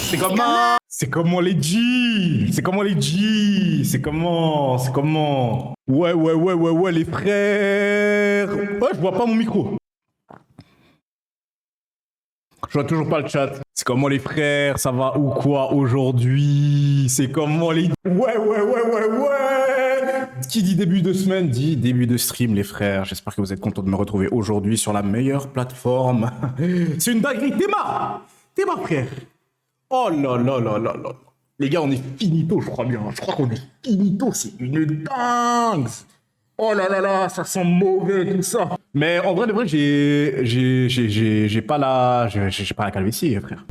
C'est comment? C'est comment les G? C'est comment les G? C'est comment? C'est comment? Ouais, les frères. Ouais, je vois pas mon micro. Je vois toujours pas le chat. C'est comment les frères? Ça va ou quoi aujourd'hui? C'est comment les... Ouais. Qui dit début de semaine dit début de stream, les frères. J'espère que vous êtes contents de me retrouver aujourd'hui sur la meilleure plateforme. C'est une dinguerie. T'es ma frère. Oh là. Les gars, on est finito, je crois bien. Je crois qu'on est finito. C'est une dingue. Oh là, ça sent mauvais tout ça. Mais en vrai de vrai, j'ai pas la calvitie, frère.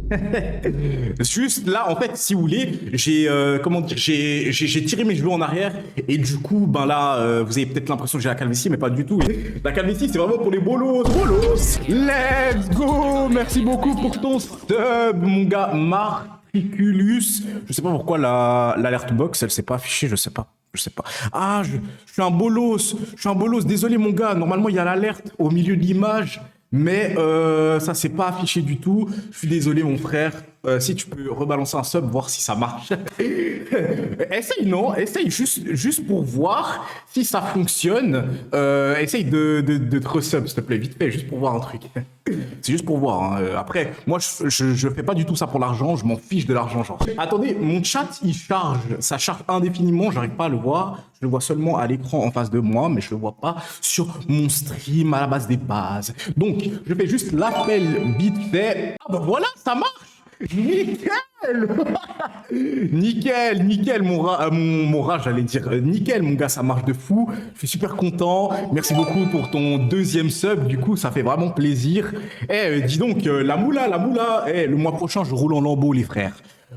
Juste là, en fait, si vous voulez, j'ai tiré mes cheveux en arrière et du coup, ben là, vous avez peut-être l'impression que j'ai la calvitie, mais pas du tout. La calvitie, c'est vraiment pour les bolos. Let's go. Merci beaucoup pour ton sub, mon gars. Martriculus. Je sais pas pourquoi l'alerte box, elle s'est pas affichée, je sais pas. Ah, je suis un bolos. Désolé, mon gars. Normalement, il y a l'alerte au milieu de l'image, mais ça s'est pas affiché du tout. Je suis désolé, mon frère. Si tu peux rebalancer un sub, voir si ça marche. Essaye juste pour voir si ça fonctionne. Essaye de te resub, s'il te plaît, vite fait, juste pour voir un truc. C'est juste pour voir. Hein. Après, moi, je fais pas du tout ça pour l'argent. Je m'en fiche de l'argent, genre. Attendez, mon chat, il charge. Ça charge indéfiniment. J'arrive pas à le voir. Je le vois seulement à l'écran en face de moi, mais je le vois pas sur mon stream à la base des bases. Donc, je fais juste l'appel vite fait. Ah bah voilà, ça marche. Nickel, mon rat, j'allais dire nickel, mon gars, ça marche de fou. Je suis super content. Merci beaucoup pour ton deuxième sub. Du coup, ça fait vraiment plaisir. Dis donc, la moula. Le mois prochain, je roule en lambeau, les frères.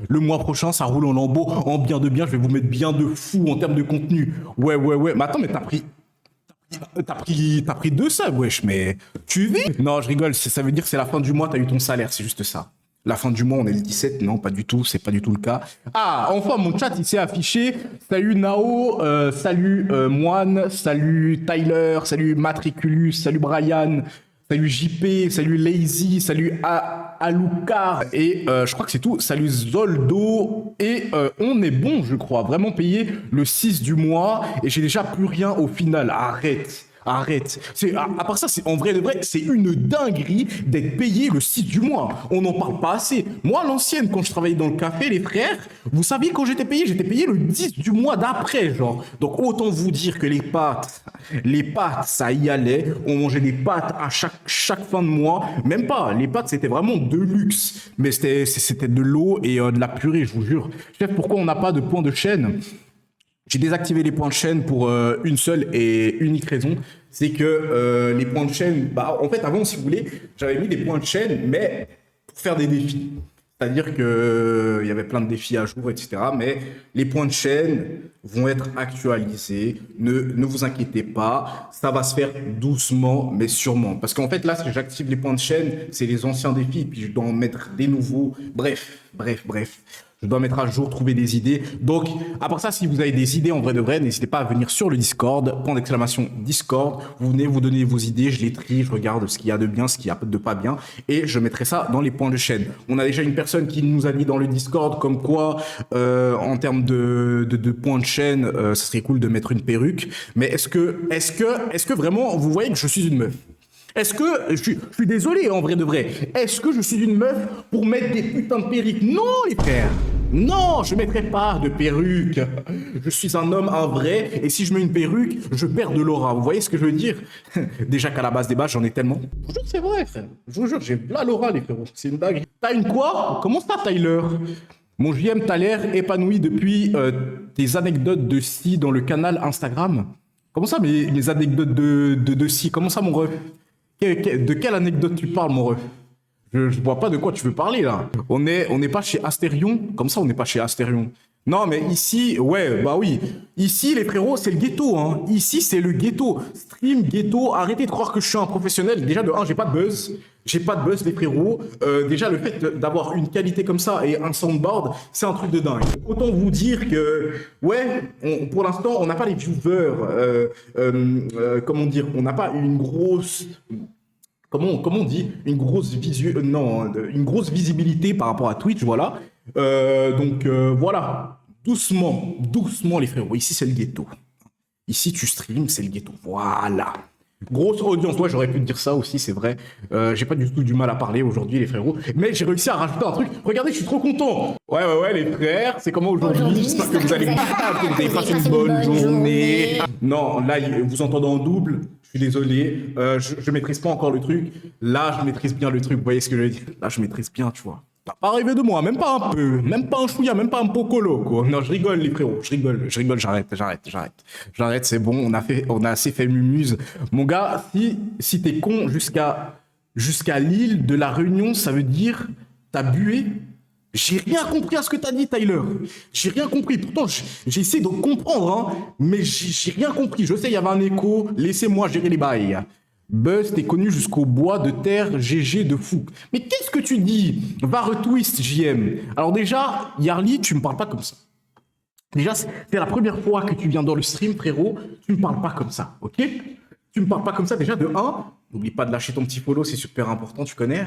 Le mois prochain, ça roule en lambeau, en bien de bien. Je vais vous mettre bien de fou en termes de contenu. Ouais. Mais attends, mais t'as pris 2 subs, wesh, mais tu vis? Non, je rigole. Ça veut dire que c'est la fin du mois, t'as eu ton salaire, c'est juste ça. La fin du mois, on est le 17. Non, pas du tout. C'est pas du tout le cas. Ah, enfin, mon chat, il s'est affiché. Salut Nao. Salut Moine. Salut Tyler. Salut Matriculus. Salut Brian. Salut JP. Salut Lazy. Salut Alucard. Et je crois que c'est tout. Salut Zoldo. Et on est bon, je crois. Vraiment payé le 6 du mois. Et j'ai déjà plus rien au final. Arrête. À part ça, en vrai de vrai, c'est une dinguerie d'être payé le 6 du mois. On n'en parle pas assez. Moi, à l'ancienne, quand je travaillais dans le café, les frères, vous saviez quand j'étais payé le 10 du mois d'après, genre. Donc, autant vous dire que les pâtes, ça y allait. On mangeait des pâtes à chaque fin de mois. Même pas. Les pâtes, c'était vraiment de luxe. Mais c'était de l'eau et de la purée, je vous jure. Chef, pourquoi on n'a pas de point de chaîne? J'ai désactivé les points de chaîne pour une seule et unique raison, c'est que les points de chaîne, en fait avant si vous voulez, j'avais mis des points de chaîne, mais pour faire des défis. C'est-à-dire qu'il y avait plein de défis à jour, etc. Mais les points de chaîne vont être actualisés. Ne vous inquiétez pas, ça va se faire doucement, mais sûrement. Parce qu'en fait, là, si j'active les points de chaîne, c'est les anciens défis, puis je dois en mettre des nouveaux. Bref. Je dois mettre à jour, trouver des idées. Donc, à part ça, si vous avez des idées en vrai de vrai, n'hésitez pas à venir sur le Discord, point d'exclamation Discord. Vous venez vous donner vos idées, je les trie, je regarde ce qu'il y a de bien, ce qu'il y a de pas bien, et je mettrai ça dans les points de chaîne. On a déjà une personne qui nous a dit dans le Discord comme quoi, en termes de points de chaîne, ça serait cool de mettre une perruque. Mais est-ce que vraiment, vous voyez que je suis une meuf? Est-ce que, je suis désolé en vrai de vrai, est-ce que je suis une meuf pour mettre des putains de perruques? Non les frères. Non, je mettrai pas de perruque. Je suis un homme, un vrai, et si je mets une perruque, je perds de l'aura. Vous voyez ce que je veux dire? Déjà qu'à la base des bases, j'en ai tellement. Je vous jure que c'est vrai, frère. Je vous jure, j'ai là l'aura, les frérots. C'est une dingue. T'as une quoi? Comment ça, Tyler? Mon JM, t'as l'air épanoui depuis tes anecdotes de scie dans le canal Instagram. Comment ça, mes anecdotes de scie? Comment ça, mon ref? De quelle anecdote tu parles, mon ref? Je vois pas de quoi tu veux parler, là. On n'est pas chez Astérion. Comme ça, on n'est pas chez Astérion. Non, mais ici, ouais, bah oui. Ici, les frérots, c'est le ghetto, hein. Ici, c'est le ghetto. Stream, ghetto. Arrêtez de croire que je suis un professionnel. Déjà, de un, j'ai pas de buzz. Les frérots. Déjà, le fait d'avoir une qualité comme ça et un soundboard, c'est un truc de dingue. Autant vous dire que, ouais, pour l'instant, on n'a pas les viewers. Comment dire? On n'a pas une grosse... Comment on dit? Une grosse visibilité par rapport à Twitch, voilà. Voilà, doucement, doucement les frérots. Ici, c'est le ghetto. Ici, tu streams, c'est le ghetto. Voilà. Grosse audience, ouais, j'aurais pu te dire ça aussi, c'est vrai. J'ai pas du tout du mal à parler aujourd'hui, les frérots. Mais j'ai réussi à rajouter un truc. Regardez, je suis trop content. Ouais, les frères, c'est comment aujourd'hui? J'espère que vous allez bien, que vous avez passé une bonne journée. Non, là, vous entendez en double. Je suis désolé. Je maîtrise pas encore le truc. Là, je maîtrise bien le truc. Vous voyez ce que je veux dire? Là, je maîtrise bien, tu vois. T'as pas rêvé de moi, même pas un peu, même pas un chouïa, même pas un pocolo, quoi. Non, je rigole, les frérots, je rigole, j'arrête, c'est bon, on a assez fait mumuse. Mon gars, si t'es con jusqu'à l'île de la Réunion, ça veut dire t'as bué. J'ai rien compris à ce que t'as dit, Tyler. J'ai rien compris. Pourtant, j'ai essayé de comprendre, hein, mais j'ai rien compris. Je sais, il y avait un écho. Laissez-moi gérer les bails. Buzz, t'es connu jusqu'au bois de terre GG de fou. Mais qu'est-ce que tu dis? Va retwist, JM. Alors déjà, Yarly, tu me parles pas comme ça. Déjà, c'est la première fois que tu viens dans le stream, frérot. Tu me parles pas comme ça, ok? Tu me parles pas comme ça, déjà, de 1. N'oublie pas de lâcher ton petit follow, c'est super important, tu connais.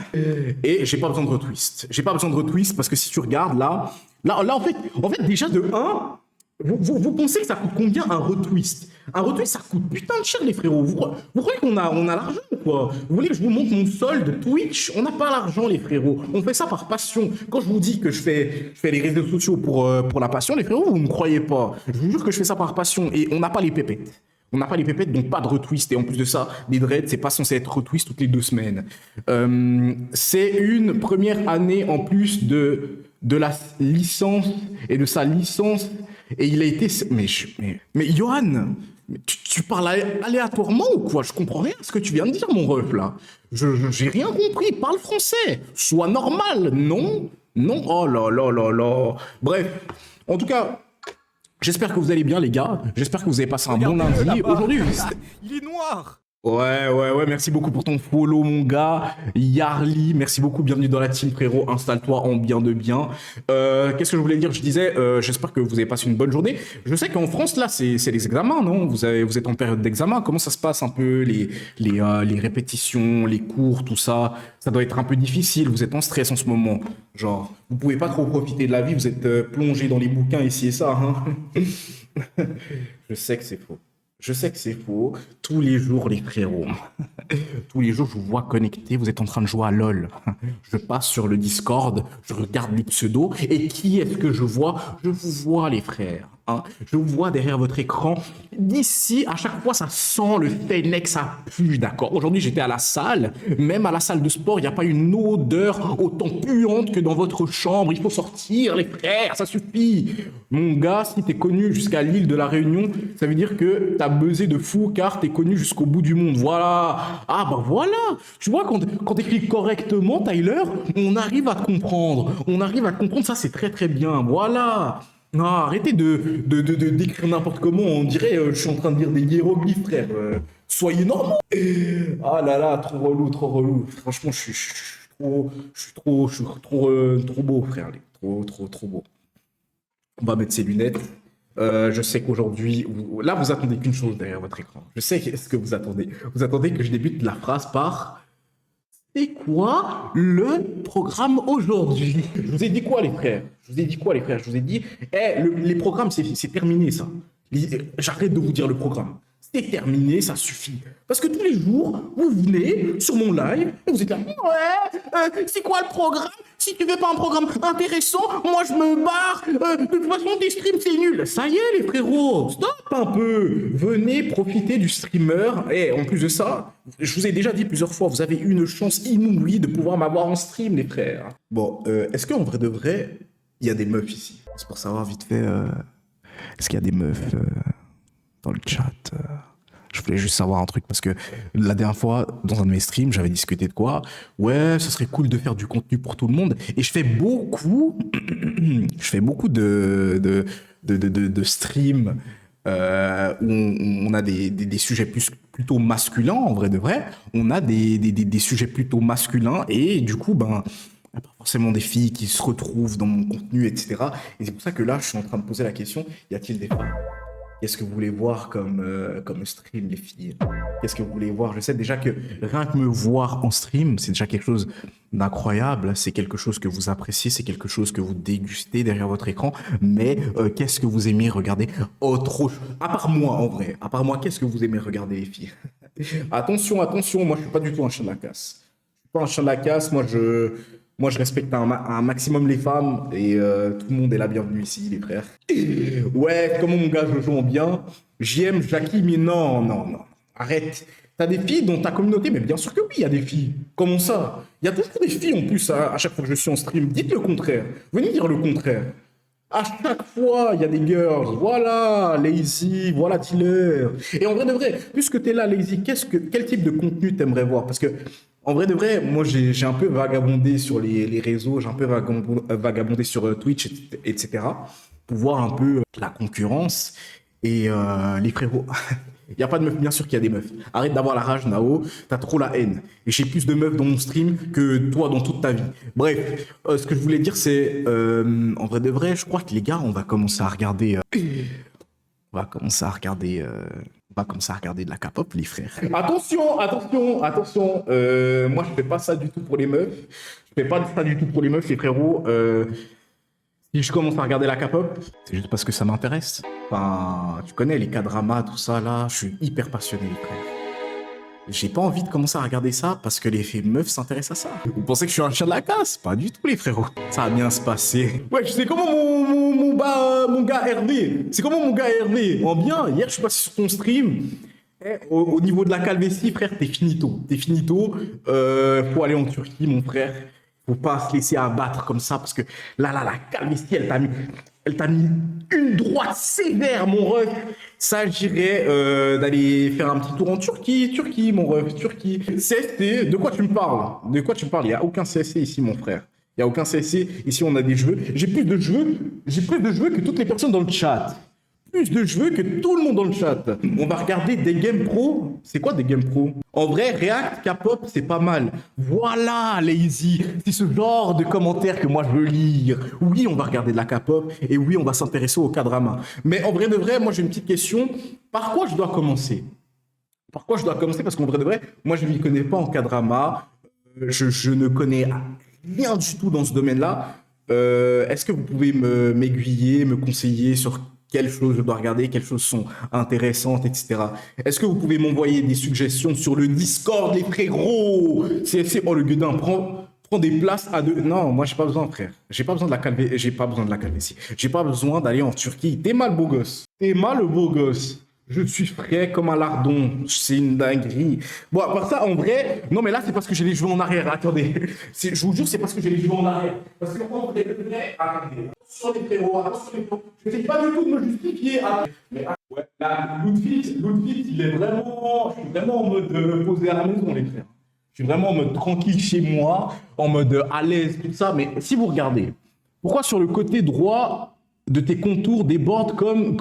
Et j'ai pas besoin de retwist. J'ai pas besoin de retwist parce que si tu regardes là, en fait, déjà, de 1... Vous pensez que ça coûte combien un retwist? Un retwist, ça coûte putain de cher, les frérots. Vous croyez qu'on a l'argent ou quoi? Vous voulez que je vous montre mon solde Twitch? On n'a pas l'argent, les frérots. On fait ça par passion. Quand je vous dis que je fais les réseaux sociaux pour la passion, les frérots, vous ne me croyez pas. Je vous jure que je fais ça par passion et on n'a pas les pépettes. On n'a pas les pépettes, donc pas de retwist. Et en plus de ça, les dreads, c'est pas censé être retwist toutes les 2 semaines. C'est une première année en plus de la licence et de sa licence. Et il a été... Mais Johan, tu parles aléatoirement ou quoi? Je comprends rien à ce que tu viens de dire, mon ref, là. J'ai rien compris. Parle français. Sois normal. Non. Oh là là là là. Bref. En tout cas, j'espère que vous allez bien, les gars. J'espère que vous avez passé un bon lundi. Aujourd'hui... Il est noir. Ouais, merci beaucoup pour ton follow, mon gars. Yarly, merci beaucoup, bienvenue dans la team, frérot. Installe-toi en bien de bien. Qu'est-ce que je voulais dire? Je disais, j'espère que vous avez passé une bonne journée. Je sais qu'en France, là, c'est les examens, non? Vous êtes en période d'examen. Comment ça se passe un peu, les répétitions, les cours, tout ça? Ça doit être un peu difficile. Vous êtes en stress en ce moment. Genre, vous pouvez pas trop profiter de la vie. Vous êtes plongé dans les bouquins ici et ça, hein? Je sais que c'est faux. Je sais que c'est faux. Tous les jours, les frérots. Tous les jours, je vous vois connecté. Vous êtes en train de jouer à LoL. Je passe sur le Discord. Je regarde les pseudos. Et qui est-ce que je vois? Je vous vois, les frères. Hein. Je vous vois derrière votre écran. D'ici, à chaque fois, ça sent le Fennec, ça pue, d'accord? Aujourd'hui, j'étais à la salle. Même à la salle de sport, il n'y a pas une odeur autant puante que dans votre chambre. Il faut sortir, les frères, ça suffit. Mon gars, si t'es connu jusqu'à l'île de la Réunion, ça veut dire que t'as buzzé de fou car t'es connu jusqu'au bout du monde. Voilà. Ah bah voilà. Tu vois, quand t'écris correctement, Tyler, on arrive à te comprendre. On arrive à te comprendre, ça c'est très très bien. Voilà. Non, arrêtez d'écrire n'importe comment. On dirait, je suis en train de dire des hiéroglyphes, frère. Soyez normaux. Ah là là, trop relou, trop relou. Franchement, je suis trop beau, frère. Trop beau. On va mettre ses lunettes. Je sais qu'aujourd'hui, là, vous attendez qu'une chose derrière votre écran. Je sais ce que vous attendez. Vous attendez que je débute la phrase par... C'est quoi le programme aujourd'hui? Je vous ai dit quoi, les frères? Je vous ai dit, les programmes, c'est terminé, ça. J'arrête de vous dire le programme. C'est terminé, ça suffit. Parce que tous les jours, vous venez sur mon live et vous êtes là, ouais, c'est quoi le programme? Si tu veux pas un programme intéressant, moi je me barre. De toute façon, tes streams, c'est nul. Ça y est, les frérots, stop un peu. Venez profiter du streamer. Et en plus de ça, je vous ai déjà dit plusieurs fois, vous avez une chance inouïe de pouvoir m'avoir en stream, les frères. Bon, est-ce qu'en vrai de vrai, il y a des meufs ici? C'est pour savoir vite fait, est-ce qu'il y a des meufs dans le chat? Je voulais juste savoir un truc parce que la dernière fois, dans un de mes streams, j'avais discuté de quoi? Ouais, ce serait cool de faire du contenu pour tout le monde. Et je fais beaucoup de streams où on a des sujets plutôt masculins, en vrai de vrai. On a des sujets plutôt masculins et du coup, ben, il n'y a pas forcément des filles qui se retrouvent dans mon contenu, etc. Et c'est pour ça que là, je suis en train de poser la question, y a-t-il des femmes? Qu'est-ce que vous voulez voir comme stream, les filles? Qu'est-ce que vous voulez voir? Je sais déjà que rien que me voir en stream, c'est déjà quelque chose d'incroyable. C'est quelque chose que vous appréciez, c'est quelque chose que vous dégustez derrière votre écran. Mais qu'est-ce que vous aimez regarder autre chose? À part moi, en vrai. À part moi, qu'est-ce que vous aimez regarder, les filles? Attention, attention, moi, je suis pas du tout un chien de la casse. Je suis pas un chien de la casse. Moi, je respecte un maximum les femmes et tout le monde est la bienvenue ici, les frères. Ouais, comment mon gars, je joue bien. J'aime Jackie, mais non, non, non. Arrête. T'as des filles dans ta communauté, mais bien sûr que oui, il y a des filles. Comment ça? Il y a toujours des filles en plus à chaque fois que je suis en stream. Dites le contraire. Venez dire le contraire. À chaque fois, il y a des girls. Voilà, Lazy, voilà Tiller. Et en vrai de vrai, puisque t'es là, Lazy, quel type de contenu t'aimerais voir? Parce que, en vrai de vrai, moi, j'ai un peu vagabondé sur les réseaux, j'ai un peu vagabondé sur Twitch, etc. Pour voir un peu la concurrence et les frérots. Il n'y a pas de meufs, bien sûr qu'il y a des meufs. Arrête d'avoir la rage, Nao, t'as trop la haine. Et j'ai plus de meufs dans mon stream que toi dans toute ta vie. Bref, ce que je voulais dire, c'est, en vrai de vrai, je crois que les gars, on va commencer à regarder... on va commencer à regarder... on va commencer à regarder de la K-pop, les frères. Attention, attention, attention. Moi, je fais pas ça du tout pour les meufs. Je fais pas ça du tout pour les meufs, les frérots. Si je commence à regarder la K-pop, c'est juste parce que ça m'intéresse. Enfin, tu connais les K-dramas, tout ça, là, je suis hyper passionné, les frères. J'ai pas envie de commencer à regarder ça parce que les meufs s'intéressent à ça. Vous pensez que je suis un chien de la casse? Pas du tout, les frérots. Ça va bien se passer. Ouais, je sais comment mon gars Hervé. C'est comment mon gars Hervé? En bien, hier, je suis passé sur ton stream. Au niveau de la calvétie, frère, t'es finito. T'es finito. Faut aller en Turquie, mon frère. Faut pas se laisser abattre comme ça parce que là, la calvitie, elle t'a mis une droite sévère, mon ref. Ça, j'irais d'aller faire un petit tour en Turquie, mon ref, Turquie. CST, de quoi tu me parles? De quoi tu me parles? Il n'y a aucun CST ici, mon frère. Il n'y a aucun CST. Ici, on a des cheveux. J'ai plus de cheveux que toutes les personnes dans le chat. Plus de cheveux que tout le monde dans le chat. On va regarder des games pro. C'est quoi des games pro? En vrai, React, K-pop, c'est pas mal. Voilà, Lazy. C'est ce genre de commentaires que moi je veux lire. Oui, on va regarder de la K-pop et oui, on va s'intéresser au K-drama. Mais en vrai de vrai, moi j'ai une petite question. Par quoi je dois commencer? Par quoi je dois commencer? Parce qu'en vrai de vrai, moi je ne m'y connais pas en K-drama. Je ne connais rien du tout dans ce domaine-là. Est-ce que vous pouvez m'aiguiller, me conseiller sur quelles choses je dois regarder, quelles choses sont intéressantes, etc. Est-ce que vous pouvez m'envoyer des suggestions sur le Discord, les frérots? C'est oh le gueudin, prends des places à deux. Non, moi j'ai pas besoin, frère. J'ai pas besoin de la calvétie. J'ai pas besoin de la calvétie. J'ai pas besoin d'aller en Turquie. T'es mal beau gosse. T'es mal le beau gosse. Je suis frais comme un lardon. C'est une dinguerie. Bon, à part ça, en vrai, non, mais là, c'est parce que j'ai les cheveux en arrière. Attendez. Je vous jure, c'est parce que j'ai les cheveux en arrière. Parce que en vrai, attendez. Attention les frérots, attention les frérots. Je n'essaie pas du tout de me justifier. Mais ouais, là, l'outfit, il est vraiment. Je suis vraiment en mode posé à la maison, les frères. Je suis vraiment en mode tranquille chez moi, en mode à l'aise, tout ça. Mais si vous regardez, pourquoi sur le côté droit de tes contours débordent comme...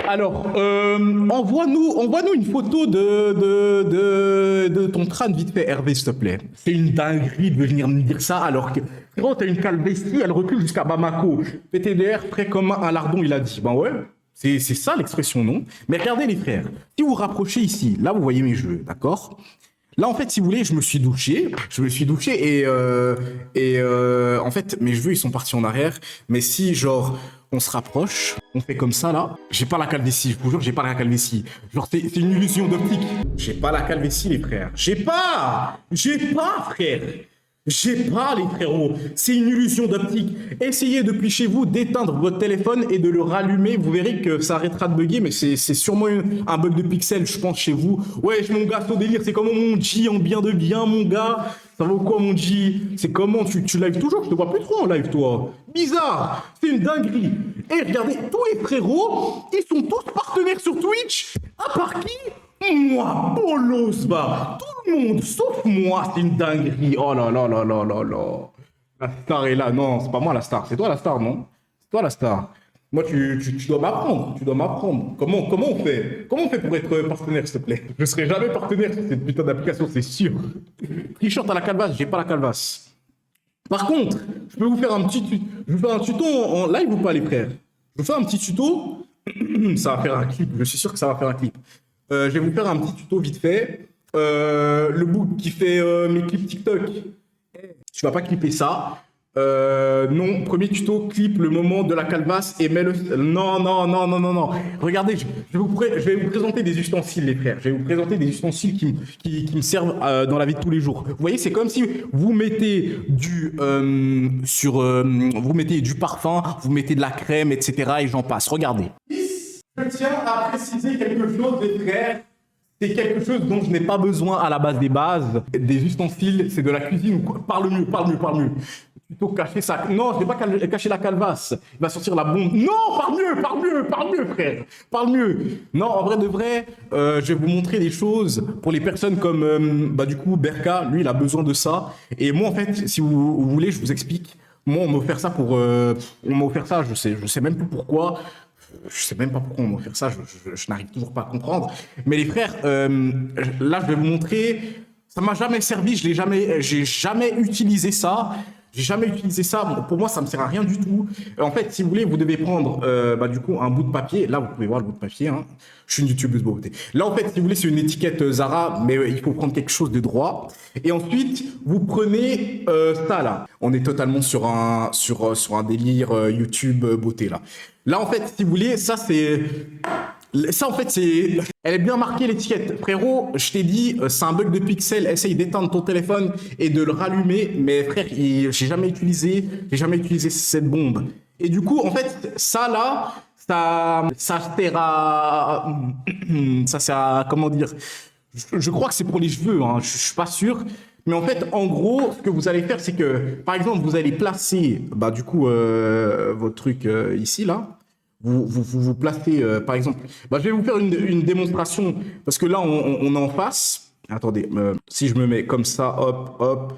Alors, envoie-nous une photo de ton crâne vite fait, Hervé, s'il te plaît. C'est une dinguerie de venir me dire ça alors que quand t'as une calvétie, elle recule jusqu'à Bamako. PTDR, frais comme un lardon, il a dit. Ben ouais, c'est ça l'expression, non? Mais regardez les frères, si vous rapprochez ici, là vous voyez mes cheveux, d'accord? Là, en fait, si vous voulez, je me suis douché et en fait, mes cheveux, ils sont partis en arrière. Mais si, genre, on se rapproche, on fait comme ça, là, j'ai pas la calvétie, je vous jure, j'ai pas la calvétie. Genre, c'est une illusion d'optique. J'ai pas la calvétie, les frères. J'ai pas, frère. J'ai pas, les frérots. C'est une illusion d'optique. Essayez depuis chez vous d'éteindre votre téléphone et de le rallumer. Vous verrez que ça arrêtera de bugger, mais c'est sûrement un bug de pixels, je pense, chez vous. Ouais, mon gars, ton délire, c'est comment mon G en bien de bien, mon gars? Ça vaut quoi, mon G? C'est comment? Tu live toujours? Je te vois plus trop en live, toi. Bizarre. C'est une dinguerie. Et regardez, tous les frérots, ils sont tous partenaires sur Twitch. À part qui? Moi, Bolos, va. Tout le monde, sauf moi, c'est une dinguerie. Oh là là là là là là. La star est là. Non, c'est pas moi la star. C'est toi la star, non? C'est toi la star. Moi, tu dois m'apprendre. Tu dois m'apprendre. Comment on fait? Comment on fait pour être partenaire, s'il te plaît? Je serai jamais partenaire sur cette putain d'application, c'est sûr. T-shirt à la calvasse, j'ai pas la calvasse. Par contre, je peux vous faire un petit tuto. Je vous fais un tuto en live ou pas, les frères? Je vous fais un petit tuto Ça va faire un clip, je suis sûr que ça va faire un clip. Je vais vous faire un petit tuto vite fait. Le book qui fait mes clips TikTok, tu vas pas clipper ça. Non, premier tuto, clip le moment de la calvasse et mets le... Non, non, non, non, non, non. Regardez, je vais vous présenter des ustensiles, les frères. Je vais vous présenter des ustensiles qui me servent dans la vie de tous les jours. Vous voyez, c'est comme si vous mettez vous mettez du parfum, vous mettez de la crème, etc. et j'en passe. Regardez. Je tiens à préciser quelque chose, les frères. C'est quelque chose dont je n'ai pas besoin à la base des bases. Des ustensiles, c'est de la cuisine ou quoi. Parle mieux, parle mieux, parle mieux. Plutôt cacher ça. Non, je vais pas cacher la calvasse. Il va sortir la bombe. Non, parle mieux, parle mieux, parle mieux, frère. Parle mieux. Non, en vrai de vrai, je vais vous montrer des choses pour les personnes comme, du coup, Berka, lui, il a besoin de ça. Et moi, en fait, si vous voulez, je vous explique. Moi, on m'a offert ça on m'a offert ça, je sais même plus pourquoi. Je sais même pas pourquoi on m'a offert ça, je n'arrive toujours pas à comprendre. Mais les frères, là, je vais vous montrer. Ça m'a jamais servi, j'ai jamais utilisé ça. J'ai jamais utilisé ça. Pour moi, ça me sert à rien du tout. En fait, si vous voulez, vous devez prendre du coup un bout de papier. Là, vous pouvez voir le bout de papier. Hein. Je suis une youtubeuse beauté. Là, en fait, si vous voulez, c'est une étiquette Zara, mais il faut prendre quelque chose de droit. Et ensuite, vous prenez ça là. On est totalement sur un délire YouTube beauté là. Là, en fait, si vous voulez, ça c'est. Ça, en fait, c'est... Elle est bien marquée, l'étiquette. Frérot, je t'ai dit, c'est un bug de pixel. Essaye d'éteindre ton téléphone et de le rallumer. Mais frère, j'ai jamais utilisé cette bombe. Et du coup, en fait, ça, là, ça sert à... Ça sert à... Comment dire? Je crois que c'est pour les cheveux, hein. Je suis pas sûr. Mais en fait, en gros, ce que vous allez faire, c'est que, par exemple, vous allez placer, votre truc ici, là. Vous placez, par exemple, je vais vous faire une démonstration, parce que là, on est en face. Attendez, si je me mets comme ça, hop, hop,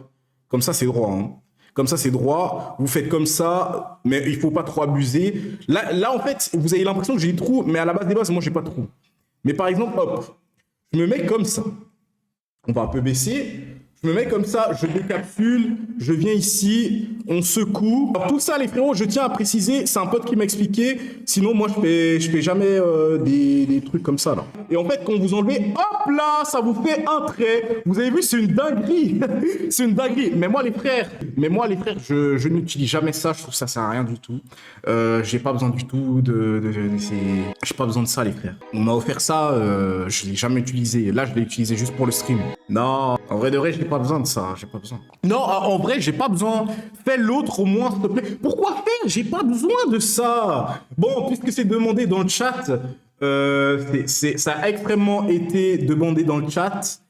comme ça, c'est droit. Hein. Comme ça, c'est droit. Vous faites comme ça, mais il faut pas trop abuser. Là, en fait, vous avez l'impression que j'ai des trous, mais à la base des bases, moi, j'ai pas de trous. Mais par exemple, hop, je me mets comme ça. On va un peu baisser. Je me mets comme ça, je décapsule, je viens ici, on secoue. Alors, tout ça, les frérots, je tiens à préciser, c'est un pote qui m'a expliqué. Sinon, moi, je fais jamais des trucs comme ça, là. Et en fait, quand vous enlevez, hop là, ça vous fait un trait. Vous avez vu, c'est une dinguerie. C'est une dinguerie. Mais moi, les frères, je n'utilise jamais ça. Je trouve que ça sert à rien du tout. J'ai pas besoin du tout j'ai pas besoin de ça, les frères. On m'a offert ça, je l'ai jamais utilisé. Là, je l'ai utilisé juste pour le stream. Non, en vrai de vrai, j'ai pas besoin de ça, j'ai pas besoin. Non, en vrai, j'ai pas besoin. Fais l'autre au moins, s'il te plaît. Pourquoi faire? J'ai pas besoin de ça. Bon, puisque c'est demandé dans le chat, ça a extrêmement été demandé dans le chat.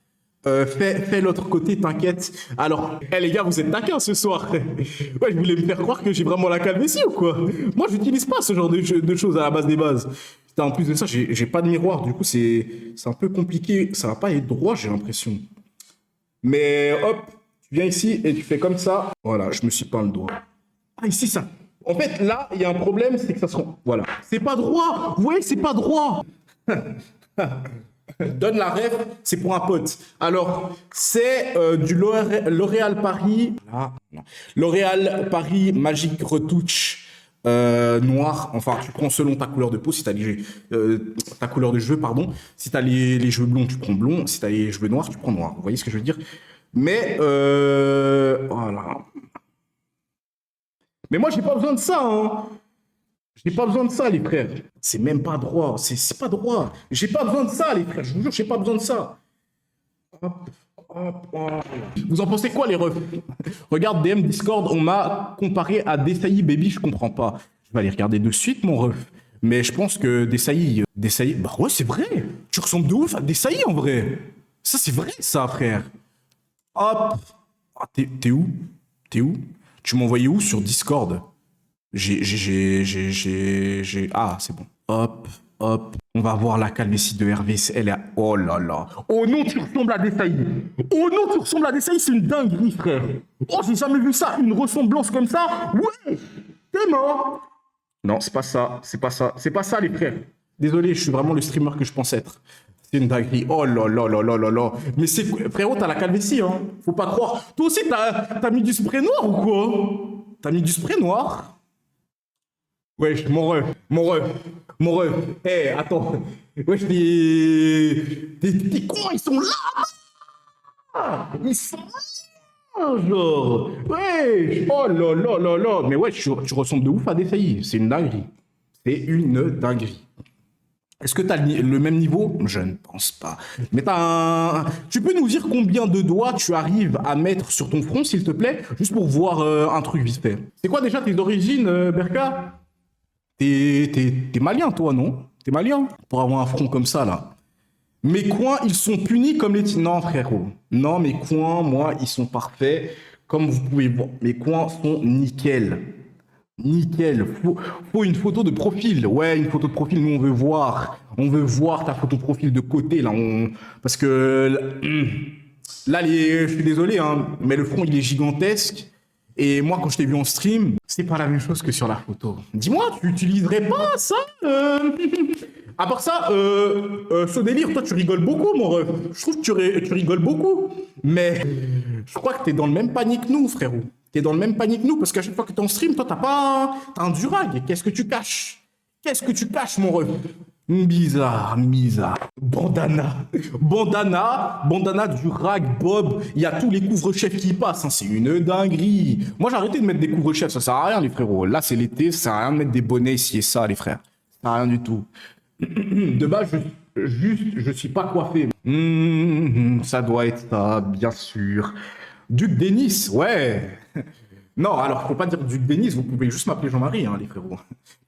Fais l'autre côté, t'inquiète. Alors, les gars, vous êtes taquins ce soir. Ouais, je voulais me faire croire que j'ai vraiment la calvitie ou quoi? Moi, j'utilise pas ce genre de choses à la base des bases. Putain, en plus de ça, j'ai pas de miroir. Du coup, c'est un peu compliqué. Ça va pas être droit, j'ai l'impression. Mais hop, tu viens ici et tu fais comme ça. Voilà, je me suis peint le doigt. Ah, ici, ça. En fait, là, il y a un problème, c'est que ça se rend. Voilà. C'est pas droit. Vous voyez, c'est pas droit. Donne la ref, c'est pour un pote. Alors, c'est du L'Oréal Paris. L'Oréal Paris Magic Retouch noir. Enfin, tu prends selon ta couleur de peau. Si tu as ta couleur de cheveux, pardon. Si tu as les cheveux blonds, tu prends blond. Si tu as les cheveux noirs, tu prends noir. Vous voyez ce que je veux dire? Mais, voilà. Mais moi, j'ai pas besoin de ça, hein. J'ai pas besoin de ça, les frères. C'est même pas droit. C'est pas droit. J'ai pas besoin de ça, les frères. Je vous jure, j'ai pas besoin de ça. Hop, hop, hop. Vous en pensez quoi, les refs? Regarde, DM Discord, on m'a comparé à Desailly Baby, je comprends pas. Je vais aller regarder de suite, mon ref. Mais je pense que Desailly... Bah ouais, c'est vrai. Tu ressembles de ouf à Desailly, en vrai. Ça, c'est vrai, ça, frère. Hop. Ah, t'es où? T'es où? Tu m'as envoyé où sur Discord? Ah, c'est bon. Hop, hop. On va voir la calvitie de Hervé. Elle est... Oh là là. Oh non, tu ressembles à Desailly. Oh non, tu ressembles à Desailly. C'est une dinguerie, frère. Oh, j'ai jamais vu ça. Une ressemblance comme ça. Ouais. T'es mort. Non, c'est pas ça. C'est pas ça. C'est pas ça, les frères. Désolé, je suis vraiment le streamer que je pense être. C'est une dinguerie. Oh là là là là là là. Mais c'est... Frérot, t'as la calvitie, hein. Faut pas croire. Toi aussi, t'as mis du spray noir ou quoi? T'as mis du spray noir? Ouais, mon ref. Mon ref, attends. Wesh, tes cons, ils sont là! Ils sont là, genre! Wesh! Oh là là là là! Mais ouais, tu ressembles de ouf à des faillis. C'est une dinguerie. C'est une dinguerie. Est-ce que tu as le même niveau? Je ne pense pas. Mais tu peux nous dire combien de doigts tu arrives à mettre sur ton front, s'il te plaît? Juste pour voir un truc vite fait. C'est quoi déjà tes origines, Berka? T'es malien, toi, non? T'es malien? Pour avoir un front comme ça, là. Mes coins, ils sont punis comme les... Non, frérot. Non, mes coins, moi, ils sont parfaits. Comme vous pouvez voir, mes coins sont nickel. Nickel. Faut une photo de profil. Ouais, une photo de profil, nous, on veut voir. On veut voir ta photo de profil de côté, là. Parce que... Là, je suis désolé, hein, mais le front, il est gigantesque. Et moi, quand je t'ai vu en stream, c'est pas la même chose que sur la photo. Dis-moi, tu utiliserais pas ça À part ça, ce délire, toi, tu rigoles beaucoup, mon ref. Je trouve que tu rigoles beaucoup. Mais je crois que t'es dans le même panier que nous, frérot. T'es dans le même panier que nous, parce qu'à chaque fois que t'es en stream, toi, t'as un durag. Qu'est-ce que tu caches? Qu'est-ce que tu caches, mon ref? Bizarre, bizarre. Bandana, durag, bob. Il y a tous les couvre-chefs qui passent. Hein. C'est une dinguerie. Moi, j'ai arrêté de mettre des couvre-chefs. Ça sert à rien, les frérots. Là, c'est l'été. Ça sert à rien de mettre des bonnets ici et ça, les frères. Ça sert à rien du tout. De base, je suis pas coiffé. Ça doit être ça, bien sûr. Duc Denis, ouais. Non, alors, faut pas dire Duc Denis. Vous pouvez juste m'appeler Jean-Marie, hein, les frérots.